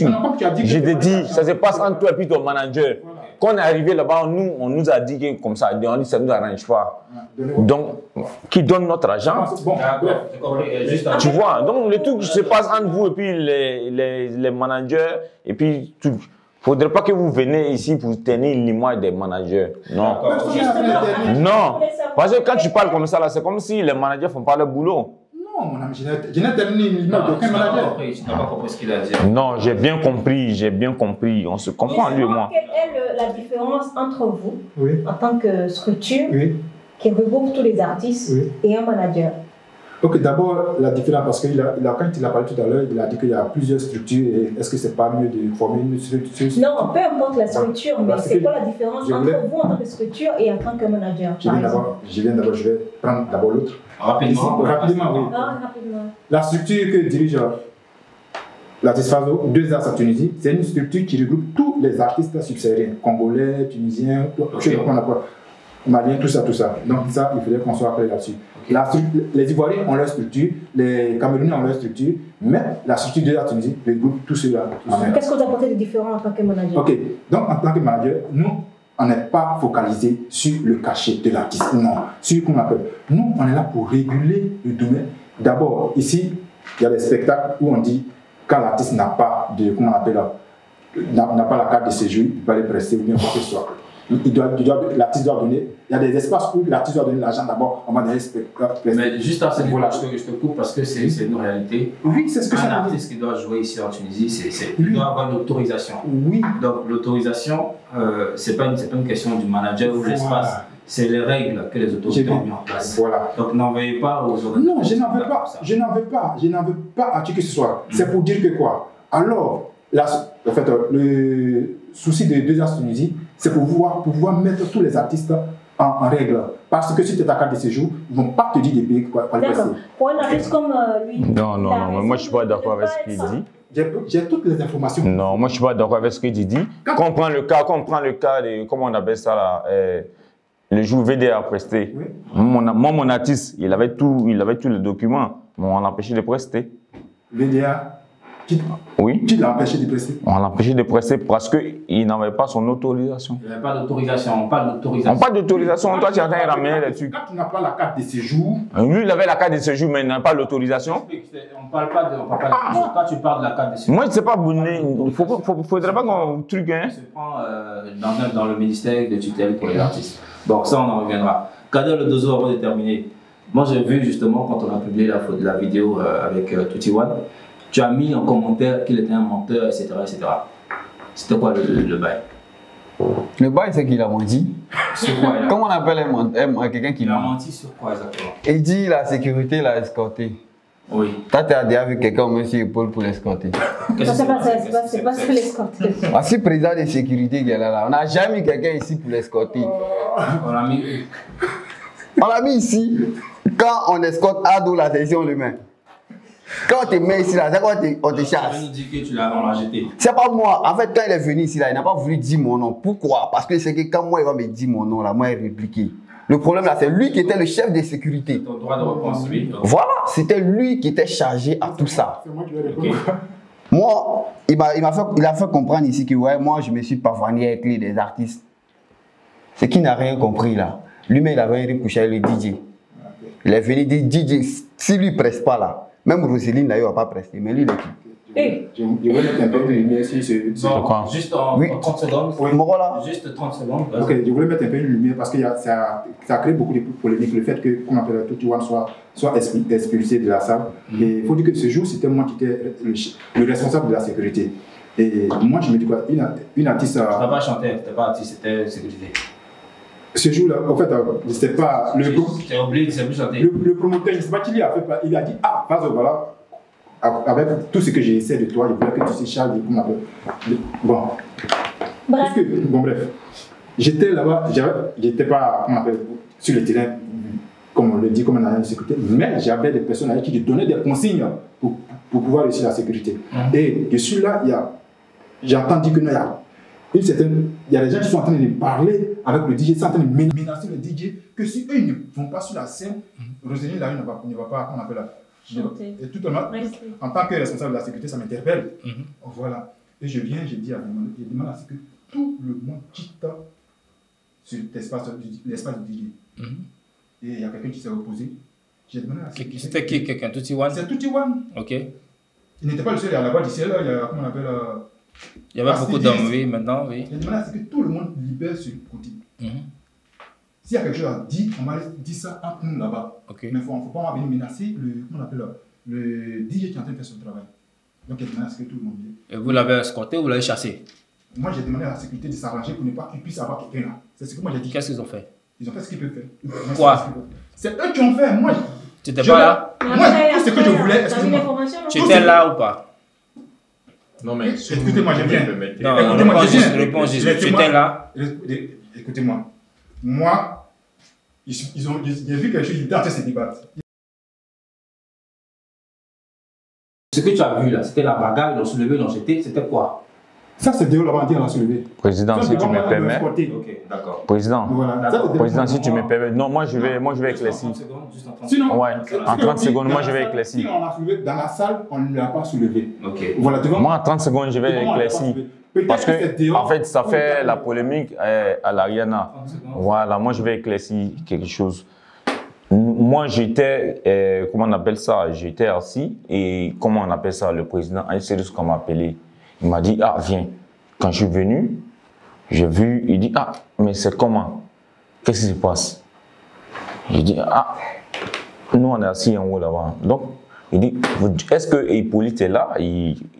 S4: Non, comme tu as dit
S3: je te dis, ça se passe entre toi et puis ton manager.
S4: Voilà.
S3: quand on est arrivé là-bas, nous, on nous a dit que comme ça, on dit ça ne nous arrange pas. Donc, qui donne notre argent?
S4: Bon,
S3: tu vois, donc le truc se passe entre vous et puis les managers, et puis tout. Il ne faudrait pas que vous venez ici pour tenir l'image des managers. Non. Non. Parce que quand tu parles comme ça, c'est comme si les managers ne font pas le boulot.
S4: Non, mon ami, je n'ai terminé l'image d'aucun manager.
S1: Tu n'as pas compris ce qu'il a dit.
S3: Non, j'ai bien compris. On se comprend, lui et moi.
S2: Quelle est la différence entre vous,
S4: oui,
S2: en tant que structure,
S4: oui,
S2: qui regroupe tous les artistes,
S4: oui,
S2: et un manager?
S4: Ok, d'abord, la différence, parce que quand il a parlé tout à l'heure, il a dit qu'il y a plusieurs structures, et est-ce que c'est pas mieux de former une structure?
S2: Non, peu importe la structure, mais c'est quoi la différence entre vous en tant que structure et en tant que manager?
S4: Je vais prendre d'abord l'autre.
S1: Rapidement.
S4: Rapidement, oui.
S2: Ah, rapidement.
S4: La structure que dirige l'artiste Fazo, 2As à Tunisie, c'est une structure qui regroupe tous les artistes subsahariens, congolais, tunisiens, maliens, tout ça. Donc ça, il faudrait qu'on soit clair là-dessus. Les Ivoiriens ont leur structure, les Camerounais ont leur structure, mais la structure de la Tunisie regroupe tout cela.
S2: Qu'est-ce que vous apportez de différent en tant que manager?
S4: Ok, donc en tant que manager, nous, on n'est pas focalisé sur le cachet de l'artiste, non, sur ce qu'on appelle. Nous, on est là pour réguler le domaine. D'abord, ici, il y a des spectacles où on dit, quand l'artiste n'a pas de, comment on appelle là, n'a pas la carte de séjour, il peut aller prester ou bien quoi que ce soit. L'artiste doit donner, il y a des espaces où l'artiste doit donner l'argent d'abord avant d'aller spectacle.
S1: Mais juste à ce niveau-là, je te coupe parce que c'est une réalité.
S4: Oui, c'est ce que
S1: un artiste qui doit jouer ici en Tunisie, il doit avoir une autorisation.
S4: Oui.
S1: Donc l'autorisation, c'est pas une question du manager ou de l'espace. C'est les règles que les autorités ont mis en place.
S4: Voilà.
S1: Donc n'en veuillez pas aux autorités.
S4: Non, je n'en veux pas à qui que ce soit. C'est pour dire que quoi? Alors, en fait, le souci de 2As Tunisie, c'est pour pouvoir mettre tous les artistes en règle. Parce que si tu as ta carte de séjour, ils ne vont pas te dire de payer quoi.
S2: D'accord. Pour un artiste comme lui.
S3: Non, moi je ne suis pas d'accord avec ce qu'il dit.
S4: J'ai toutes les informations.
S3: Non, moi je ne suis pas d'accord avec ce qu'il dit. Quand on prend le cas de, comment on appelle ça là, le jour VDA presté. Oui. Mon artiste, il avait tous les documents, mais on l'a empêché de prester.
S4: VDA?
S3: Oui.
S4: Qui l'a empêché de prester?
S3: On l'a empêché de prester parce qu'il n'avait pas son autorisation.
S1: Il n'y avait pas d'autorisation, on parle d'autorisation.
S3: On parle d'autorisation, toi tu es en train de ramener là-dessus.
S4: Quand tu n'as pas la carte de séjour.
S3: Lui, il avait la carte de séjour, mais il n'a pas l'autorisation.
S1: On ne parle pas de Quand tu parles de la carte de séjour.
S3: Moi, je ne sais pas, il ne faudrait pas qu'on truc. Hein.
S1: On se prend dans le ministère de tutelle pour les artistes. Bon, ça, on en reviendra. Kader Le Dozo, avant de terminer. Moi, j'ai vu justement quand on a publié la vidéo avec Tutti One. Tu as mis en commentaire qu'il était un menteur, etc. C'était quoi le bail?
S5: Le bail, c'est qu'il a menti.
S1: Sur quoi?
S5: Comment on appelle quelqu'un qui
S1: a menti sur quoi exactement?
S5: Il dit la sécurité l'a escorté.
S1: Oui.
S5: Toi, tu as déjà vu quelqu'un au sur l'épaule pour l'escorter?
S2: C'est pas sur l'escorter.
S5: Voici le président de sécurité qui est là. On n'a jamais mis quelqu'un ici pour l'escorter.
S1: On l'a mis.
S5: On l'a mis ici. Quand on escorte Ado, la session, on le met. Quand on te met ici, c'est quand on te chasse.
S1: Tu nous dis que tu l'as jeté.
S5: C'est pas moi. En fait, quand il est venu ici, là, il n'a pas voulu dire mon nom. Pourquoi? Parce que c'est que quand moi, il va me dire mon nom, là, moi, il répliqué. Le problème, là, c'est lui qui était le chef de sécurité.
S1: Ton droit de réponse, oui.
S5: Voilà, c'était lui qui était chargé à tout ça.
S4: C'est moi qui vais répondre.
S5: Moi, il a fait comprendre ici que, ouais, moi, je me suis pavané avec les artistes. C'est qu'il n'a rien compris, là. Lui-même, il avait un couché avec le DJ. Il est venu dire, DJ, si lui ne presse pas, là, même Roselyne, là, il ne va pas prester, mais lui, il est qui?
S4: Je vais mettre un peu de lumière sur ce.
S1: Juste en 30 secondes.
S5: Oui.
S1: Juste 30 secondes.
S4: Ok, je voulais mettre un peu de lumière parce que ça a créé beaucoup de polémiques. Le fait que, qu'on appelle Tutti One soit expulsé de la salle. Et il faut dire que ce jour, c'était moi qui étais le responsable de la sécurité. Et moi, je me dis quoi, une artiste.
S1: Tu n'as pas chanté, tu n'étais pas artiste, c'était sécurité.
S4: Ce jour-là, en fait, je sais pas.
S1: Tu es obligé de chanter.
S4: Le promoteur, je ne sais pas qui il a fait. Il a dit, ah, voilà. Avec tout ce que j'ai essayé de toi, il voulait que tu saches comment on appelle. Bon. Bref. J'étais là-bas, j'étais pas, comment on appelle, sur le terrain, comme on le dit, comme un agent de sécurité, mais j'avais des personnes avec qui je donnais des consignes pour pouvoir réussir la sécurité. Et je suis là, j'ai entendu que il y a des gens qui sont en train de parler avec le DJ, ils sont en train de menacer le DJ, que si eux ils ne vont pas sur la scène, Roselyne là, ne va pas, comment on appelle là. Et tout en tant que responsable de la sécurité, ça m'interpelle. Voilà. Et je viens, je dis à mon, je demande à ce que tout le monde quitte sur l'espace du DJ. Et il y a quelqu'un qui s'est opposé. J'ai demandé à
S1: C'était qui quelqu'un? Tutti One?
S4: C'est Tutti One.
S1: Ok.
S4: Il n'était pas le seul, il y a là-bas d'ici, là, il y a, comment on appelle
S1: il y avait beaucoup d'hommes, oui, maintenant, oui.
S4: J'ai demandé à ce que tout le monde libère sur le côté. S'il y a quelque chose à dire, on va dire ça entre nous là-bas.
S1: Okay.
S4: Mais il ne faut pas venir menacer le DJ qui est en train de faire son travail. Donc il a demandé à ce que tout le monde vienne.
S1: Et vous l'avez escorté ou vous l'avez chassé?
S4: Moi j'ai demandé à la sécurité de s'arranger pour ne pas qu'il puisse avoir quelqu'un là. C'est ce que moi j'ai dit.
S1: Qu'est-ce qu'ils ont fait?
S4: Ils ont fait ce qu'ils peuvent faire.
S1: Quoi?
S4: C'est eux qui ont fait. Moi,
S1: tu n'étais pas là?
S4: Moi, tout ce que je voulais, excusez-moi.
S1: Tu étais là ou pas?
S4: Non mais écoutez-moi, je viens.
S1: Non, réponds juste. Tu étais là?
S4: Écoutez-moi. Moi, j'ai vu quelque chose, ils étaient en train de se débattre.
S1: Ce que tu as vu là, c'était la bagarre, ils l'ont soulevé, ils l'ont jeté, c'était quoi?
S4: Ça, c'est Déo là-bas, on l'a soulevé.
S3: Président, si tu me permets.
S1: Ok, d'accord.
S3: Président, président, si tu me permets. Non, moi je vais éclaircir.
S4: Sinon,
S3: ouais, en 30 secondes, moi je vais éclaircir.
S4: Si on l'a soulevé dans la salle, on ne l'a pas soulevé.
S1: Ok.
S4: Voilà, devant
S3: moi, en 30 secondes, je vais éclaircir. Parce que, en fait, ça fait la polémique à l'Ariana. Voilà, moi je vais éclaircir quelque chose. Moi, j'étais, comment on appelle ça? J'étais assis et comment on appelle ça? Le président, c'est ce qu'on m'a appelé. Il m'a dit, ah, viens. Quand je suis venu, j'ai vu, il dit, ah, mais c'est comment? Qu'est-ce qui se passe? J'ai dit, ah, nous on est assis en haut là-bas. Donc, il dit, est-ce que Hippolyte est là?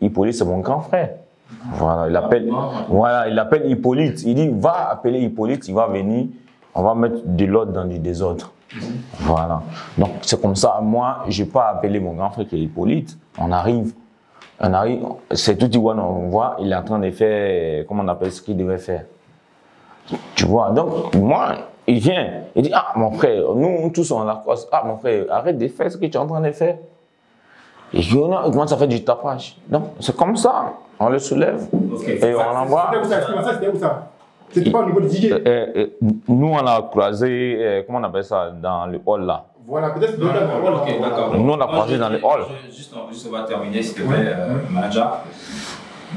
S3: Hippolyte, c'est mon grand frère. Voilà, il appelle Hippolyte. Il dit, va appeler Hippolyte, il va venir, on va mettre de l'ordre dans du désordre. Voilà. Donc, c'est comme ça. Moi, je n'ai pas appelé mon grand frère qui est Hippolyte. On arrive, c'est Tutti One, on voit, il est en train de faire, comment on appelle ce qu'il devait faire. Tu vois, donc, moi, il vient, il dit, ah, mon frère, nous tous on la croise. Ah, mon frère, arrête de faire ce que tu es en train de faire. Et je dis, non, il commence à faire du tapage. Donc, c'est comme ça, on le soulève et on l'envoie.
S4: C'était où ça? C'était pas au niveau du DJ?
S3: Nous, on a croisé, comment on appelle ça, dans le hall là.
S4: Voilà, peut-être dans le hall.
S1: Ok, d'accord.
S3: Nous, on a croisé dans le hall.
S1: Juste, on va terminer, s'il te plaît, manager.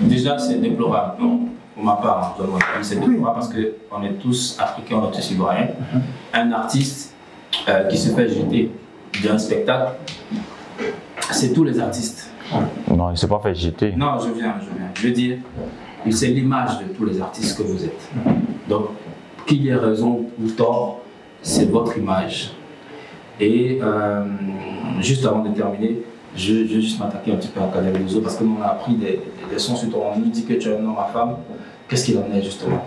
S1: Déjà, c'est déplorable. Non, pour ma part, c'est déplorable parce qu'on est tous africains, on est tous ivoiriens. Un artiste qui se fait jeter d'un spectacle, c'est tous les artistes.
S3: Non, il ne s'est pas fait jeter.
S1: Non, je viens. Je veux dire, c'est l'image de tous les artistes que vous êtes. Donc, qu'il y ait raison ou tort, c'est votre image. Et juste avant de terminer, je vais juste m'attaquer un petit peu à Kader Dozo parce que nous on a appris des leçons sur toi. On nous dit que tu es un homme à femme. Qu'est-ce qu'il en est justement?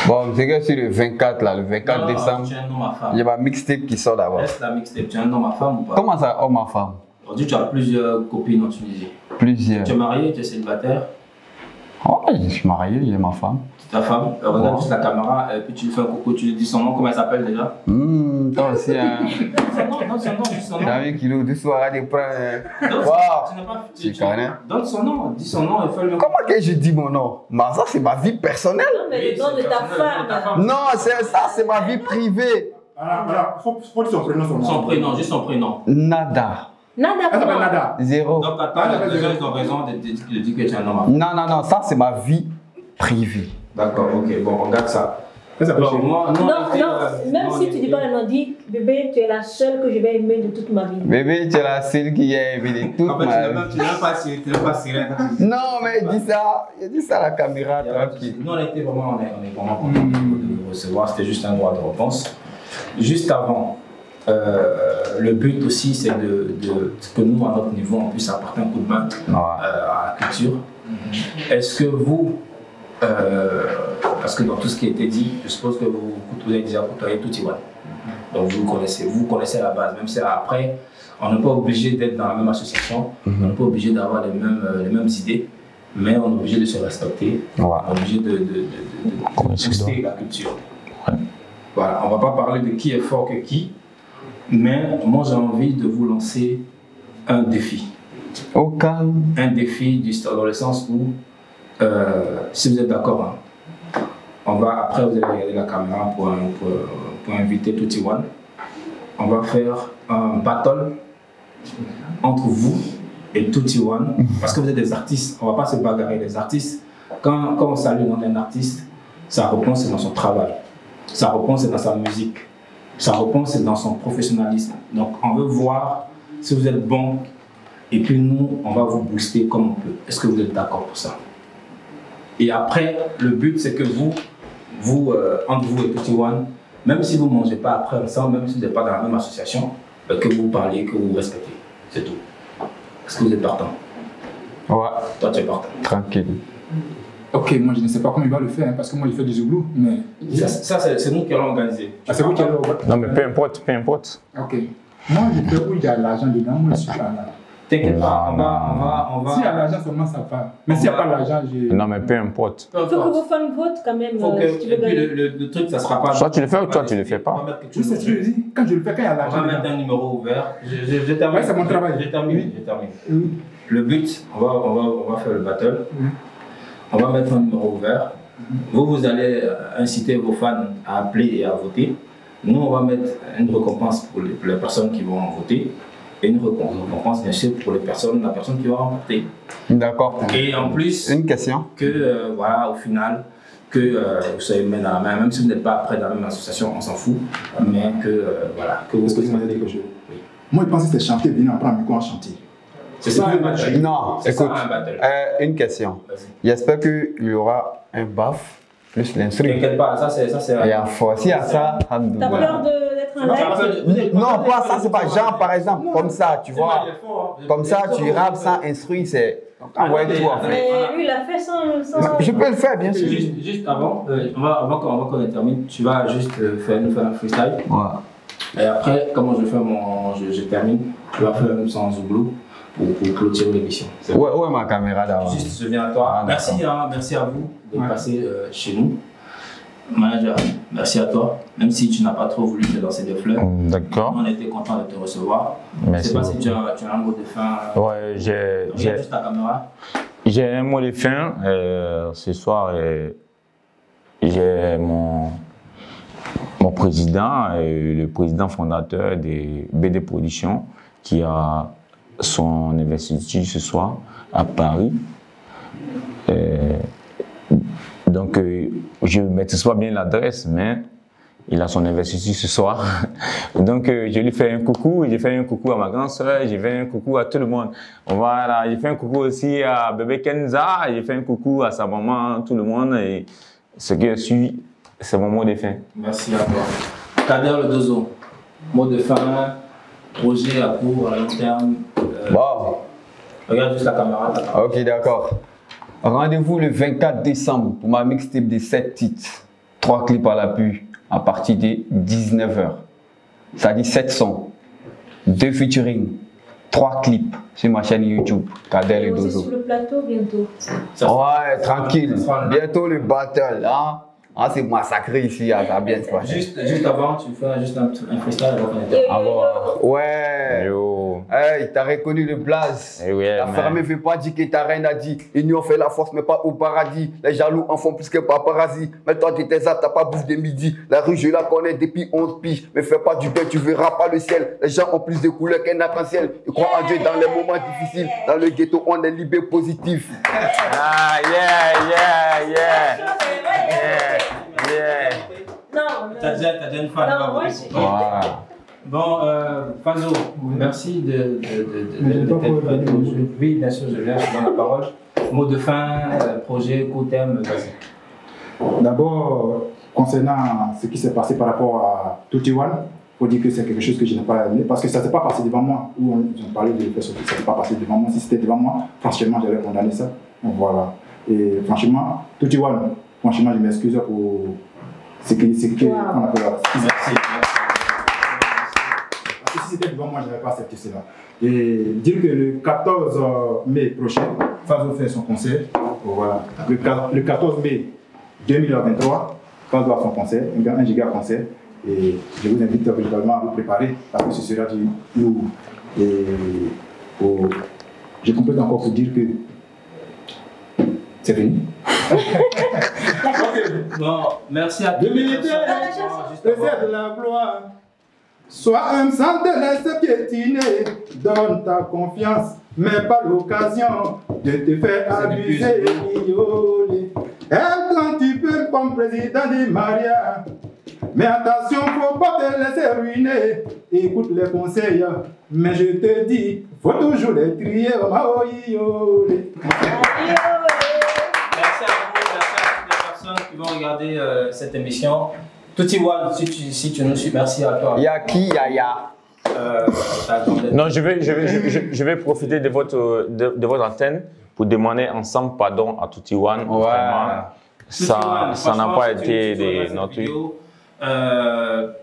S5: Bon, c'est que sur le 24 là, le 24 décembre,
S1: tu es un homme à femme.
S5: il y a ma mixtape qui sort d'abord.
S1: Laisse la mixtape, tu es un homme à femme ou pas?
S5: Comment ça, homme à femme?
S1: Aujourd'hui, tu as plusieurs copines en Tunisie.
S5: Plusieurs.
S1: Tu es marié, tu es célibataire?
S5: Oh, je suis marié, j'ai ma femme.
S1: C'est ta femme? Regarde juste la caméra et puis tu lui fais un coucou, tu lui dis son nom, comment elle s'appelle déjà?
S5: Toi aussi, hein.
S1: Son nom.
S5: T'as vu qu'il ouvre du soir à des points.
S1: Tu connais. Donne son nom, dis son nom et fais le.
S5: Comment que je dis mon nom? Mais ça, c'est ma vie personnelle.
S2: Non, mais le nom de ta femme.
S5: Non, ça, c'est ma vie privée.
S4: Voilà, faut dire son prénom.
S1: Son prénom, juste son prénom.
S5: Nada.
S2: Nada.
S4: Elle s'appelle Nada.
S5: Zéro.
S1: Donc, attends, les gens ils ont raison de dire que tu es un homme à femme.
S5: Non, ça, c'est ma vie privée.
S1: D'accord, ok, bon, on garde ça.
S2: Non, même si tu dis pas le nom, dis bébé, tu es la seule que je vais aimer de toute ma vie.
S5: Bébé, tu es la seule qui a aimé de toute ma vie.
S1: Tu n'as pas sirène.
S5: Non, mais dis ça à la caméra, tranquille.
S1: Nous, on est vraiment content de vous recevoir, c'était juste un droit de réponse. Juste avant, le but aussi, c'est que nous, à notre niveau, on puisse apporter un coup de main à la culture. Est-ce que vous, parce que dans tout ce qui a été dit, je suppose que vous avez déjà côtoyé Tutti One. Donc vous connaissez la base, même si après, on n'est pas obligé d'être dans la même association, on n'est pas obligé d'avoir les mêmes idées, mais on est obligé de se respecter, on est obligé de booster la culture. Voilà, on ne va pas parler de qui est fort que qui, mais moi j'ai envie de vous lancer un défi.
S5: Au calme.
S1: Un défi dans le sens où, si vous êtes d'accord, hein, après vous allez regarder la caméra pour inviter Tutti One. On va faire un battle entre vous et Tutti One, parce que vous êtes des artistes, on ne va pas se bagarrer. Les artistes, quand on salue le nom d'un artiste, Sa réponse, c'est dans son travail. Sa réponse, c'est dans sa musique. Sa réponse, c'est dans son professionnalisme. Donc, on veut voir si vous êtes bon. Et puis, nous, on va vous booster comme on peut. Est-ce que vous êtes d'accord pour ça? Et après, le but, c'est que entre vous et Petit One, même si vous ne mangez pas après ensemble, même si vous n'êtes pas dans la même association, que vous parlez, que vous respectez. C'est tout. Est-ce que vous êtes partant?
S5: Ouais.
S1: Toi, tu es partant.
S5: Tranquille.
S4: Ok, moi je ne sais pas comment il va le faire, hein, parce que moi il fait du Zouglou, mais...
S1: Ça c'est nous qui allons organiser.
S4: Ah, c'est vous qui allez organiser?
S3: Non, mais peu importe, peu importe.
S4: Ok. Moi je fais où il y a l'argent dedans, moi je suis pas là.
S1: T'inquiète pas, on va...
S4: S'il y a l'argent seulement ça va. Mais s'il n'y a pas l'argent, je...
S3: Non, mais peu importe.
S2: Il faut que vos fans votent quand même. Si tu veux
S1: et puis
S2: gagner.
S1: le truc, ça sera pas...
S3: Soit tu le fais ou toi tu le fais pas.
S4: Je sais ce que je dis. Quand je le fais, quand il y a
S1: On
S4: l'argent
S1: va mettre un numéro ouvert. Je termine.
S4: Ouais, c'est mon travail.
S1: Je termine.
S4: Oui.
S1: Le but, on va faire le battle. On va mettre un numéro ouvert. Vous allez inciter vos fans à appeler et à voter. Nous, on va mettre une récompense pour les personnes qui vont voter et une récompense, bien sûr, pour la personne qui va remporter.
S5: D'accord.
S1: Et en plus,
S5: Une question.
S1: que voilà, au final, vous soyez main dans la main, même si vous n'êtes pas après dans la même association, on s'en fout, mais voilà, que vous...
S4: Est-ce que tu m'as dit quelque chose? Oui. Moi, je pensais que c'était chanter, venir en prendre un micro en chantier.
S1: C'est ça un battle.
S5: Non,
S1: C'est ça
S5: écoute,
S1: un battle.
S5: une question.
S1: Vas-y.
S5: J'espère qu'il y aura un baf plus l'instru.
S1: T'inquiète pas, ça c'est...
S5: Il y a s'il y a ça,
S2: T'as peur d'être un live?
S5: non, pas ça, c'est pas genre par exemple, comme ça, tu vois. Comme ça, tu rappes sans instruire, c'est. Ouais, toi.
S2: Mais lui, il a fait sans...
S5: Je peux le faire, bien sûr.
S1: Juste avant, avant qu'on termine, tu vas juste nous faire un freestyle.
S5: Ouais.
S1: Et après, comment je termine, tu vas faire un sans Zouglou pour clôturer l'émission.
S5: Ouais, ma caméra d'avant.
S1: Juste, je viens à toi. Merci à vous de passer chez nous. Manager, merci à toi. Même si tu n'as pas trop voulu te lancer des fleurs,
S3: D'accord.
S1: on était content de te recevoir.
S3: Merci.
S1: Je ne sais pas si tu as un mot de fin.
S3: Ouais, j'ai
S1: juste ta caméra.
S3: J'ai un mot de fin. Ce soir, j'ai mon président, le président fondateur des BD Productions, qui a son investiture ce soir à Paris. Donc, je ne maîtrise pas bien l'adresse, mais il a son investiture ce soir. Donc, je lui fais un coucou. J'ai fait un coucou à ma grande soeur. J'ai fait un coucou à tout le monde. Voilà, j'ai fait un coucou aussi à bébé Kenza. J'ai fait un coucou à sa maman, tout le monde. Et ce que je suis, c'est mon mot de fin.
S1: Merci à toi. Kader le Dozo, mot de fin, projet à court, à long terme.
S5: Bon.
S1: Regarde juste la caméra.
S5: Ok, d'accord. Rendez-vous le 24 décembre pour ma mixtape de 7 titres. 3 clips à l'appui à partir de 19h. Ça dit 7 sons, 2 featuring, 3 clips sur ma chaîne YouTube, Kader le Dozo.
S2: Sur le plateau bientôt.
S5: Ouais, tranquille. Bientôt le battle. Hein? Ah, c'est massacré ici, ça va bien se passer.
S1: Juste avant, tu fais juste un freestyle avant qu'on intervienne.
S5: Ouais.
S3: Yo.
S5: Hey, t'as reconnu le blaze.
S3: Eh ouais,
S5: la ferme ne veut pas dire que ta reine a dit. Union fait la force, mais pas au paradis. Les jaloux en font plus que paparazzi. Mais toi, tu t'es t'as pas bouffe de midi. La rue, je la connais depuis 11 piges. Mais fais pas du bien, tu verras pas le ciel. Les gens ont plus de couleurs qu'un arc-en-ciel. Ils croient en Dieu dans les moments difficiles. Dans le ghetto, on est libé positif.
S3: Ah, yeah.
S2: Non,
S1: t'as déjà une fan.
S2: Non, moi,
S1: Bon, Fazo, merci de t'être aujourd'hui. Oui, bien sûr, je viens, je donne la parole. Mot de fin, projet, coup, thème, vas-y.
S4: D'abord, concernant ce qui s'est passé par rapport à Tutti One, il faut dire que c'est quelque chose que je n'ai pas aimé parce que ça ne s'est pas passé devant moi. Où on parlait de faire sortir, ça ne s'est pas passé devant moi. Si c'était devant moi, franchement, j'allais condamner ça. Donc voilà. Et franchement, Tutti One, franchement, je m'excuse pour ce qu'on appelle la.
S1: Merci.
S4: Parce que si c'était devant moi, je n'avais pas accepté cela. Et dire que le 14 mai prochain, Fazo fait son concert. Voilà. Le 14 mai 2023, Fazo a son concert, un giga concert. Et je vous invite véritablement à vous préparer parce que ce sera du lourd. Et je complète encore pour dire que c'est fini.
S1: Bon, merci à tous.
S4: Le militaire, de la gloire. Sois un centre de l'Est piétiné, donne ta confiance, mais pas l'occasion de te faire abuser et violer. Et quand tu peux comme président du Maria. Mais attention, faut pas te laisser ruiner. Écoute les conseils, mais je te dis, faut toujours les trier.
S1: Merci à vous, merci à toutes les personnes qui vont regarder cette émission. Tutti One, si tu nous suis, merci à toi.
S6: Yaki Yaya.
S3: Non, je vais profiter de votre antenne pour demander ensemble pardon à Tutti One.
S6: Ouais.
S3: Vraiment, ça n'a pas été notre.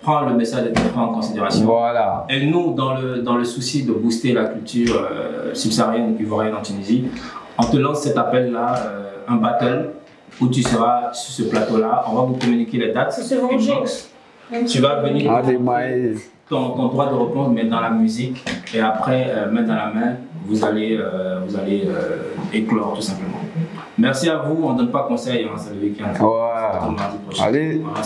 S1: Prends le message d'être pris en considération.
S6: Voilà.
S1: Et nous, dans le souci de booster la culture subsaharienne ivoirienne en Tunisie, on te lance cet appel-là, un battle où tu seras sur ce plateau-là. On va vous communiquer les dates.
S2: C'est se venger.
S1: Tu vas venir
S6: ton
S1: droit de réponse, mais dans la musique. Et après, main dans la main, vous allez éclore tout simplement. Merci à vous. On ne donne pas conseil, hein, c'est le week-end.
S6: Ouais.
S1: Mardi prochain.
S6: Allez.
S1: Voilà,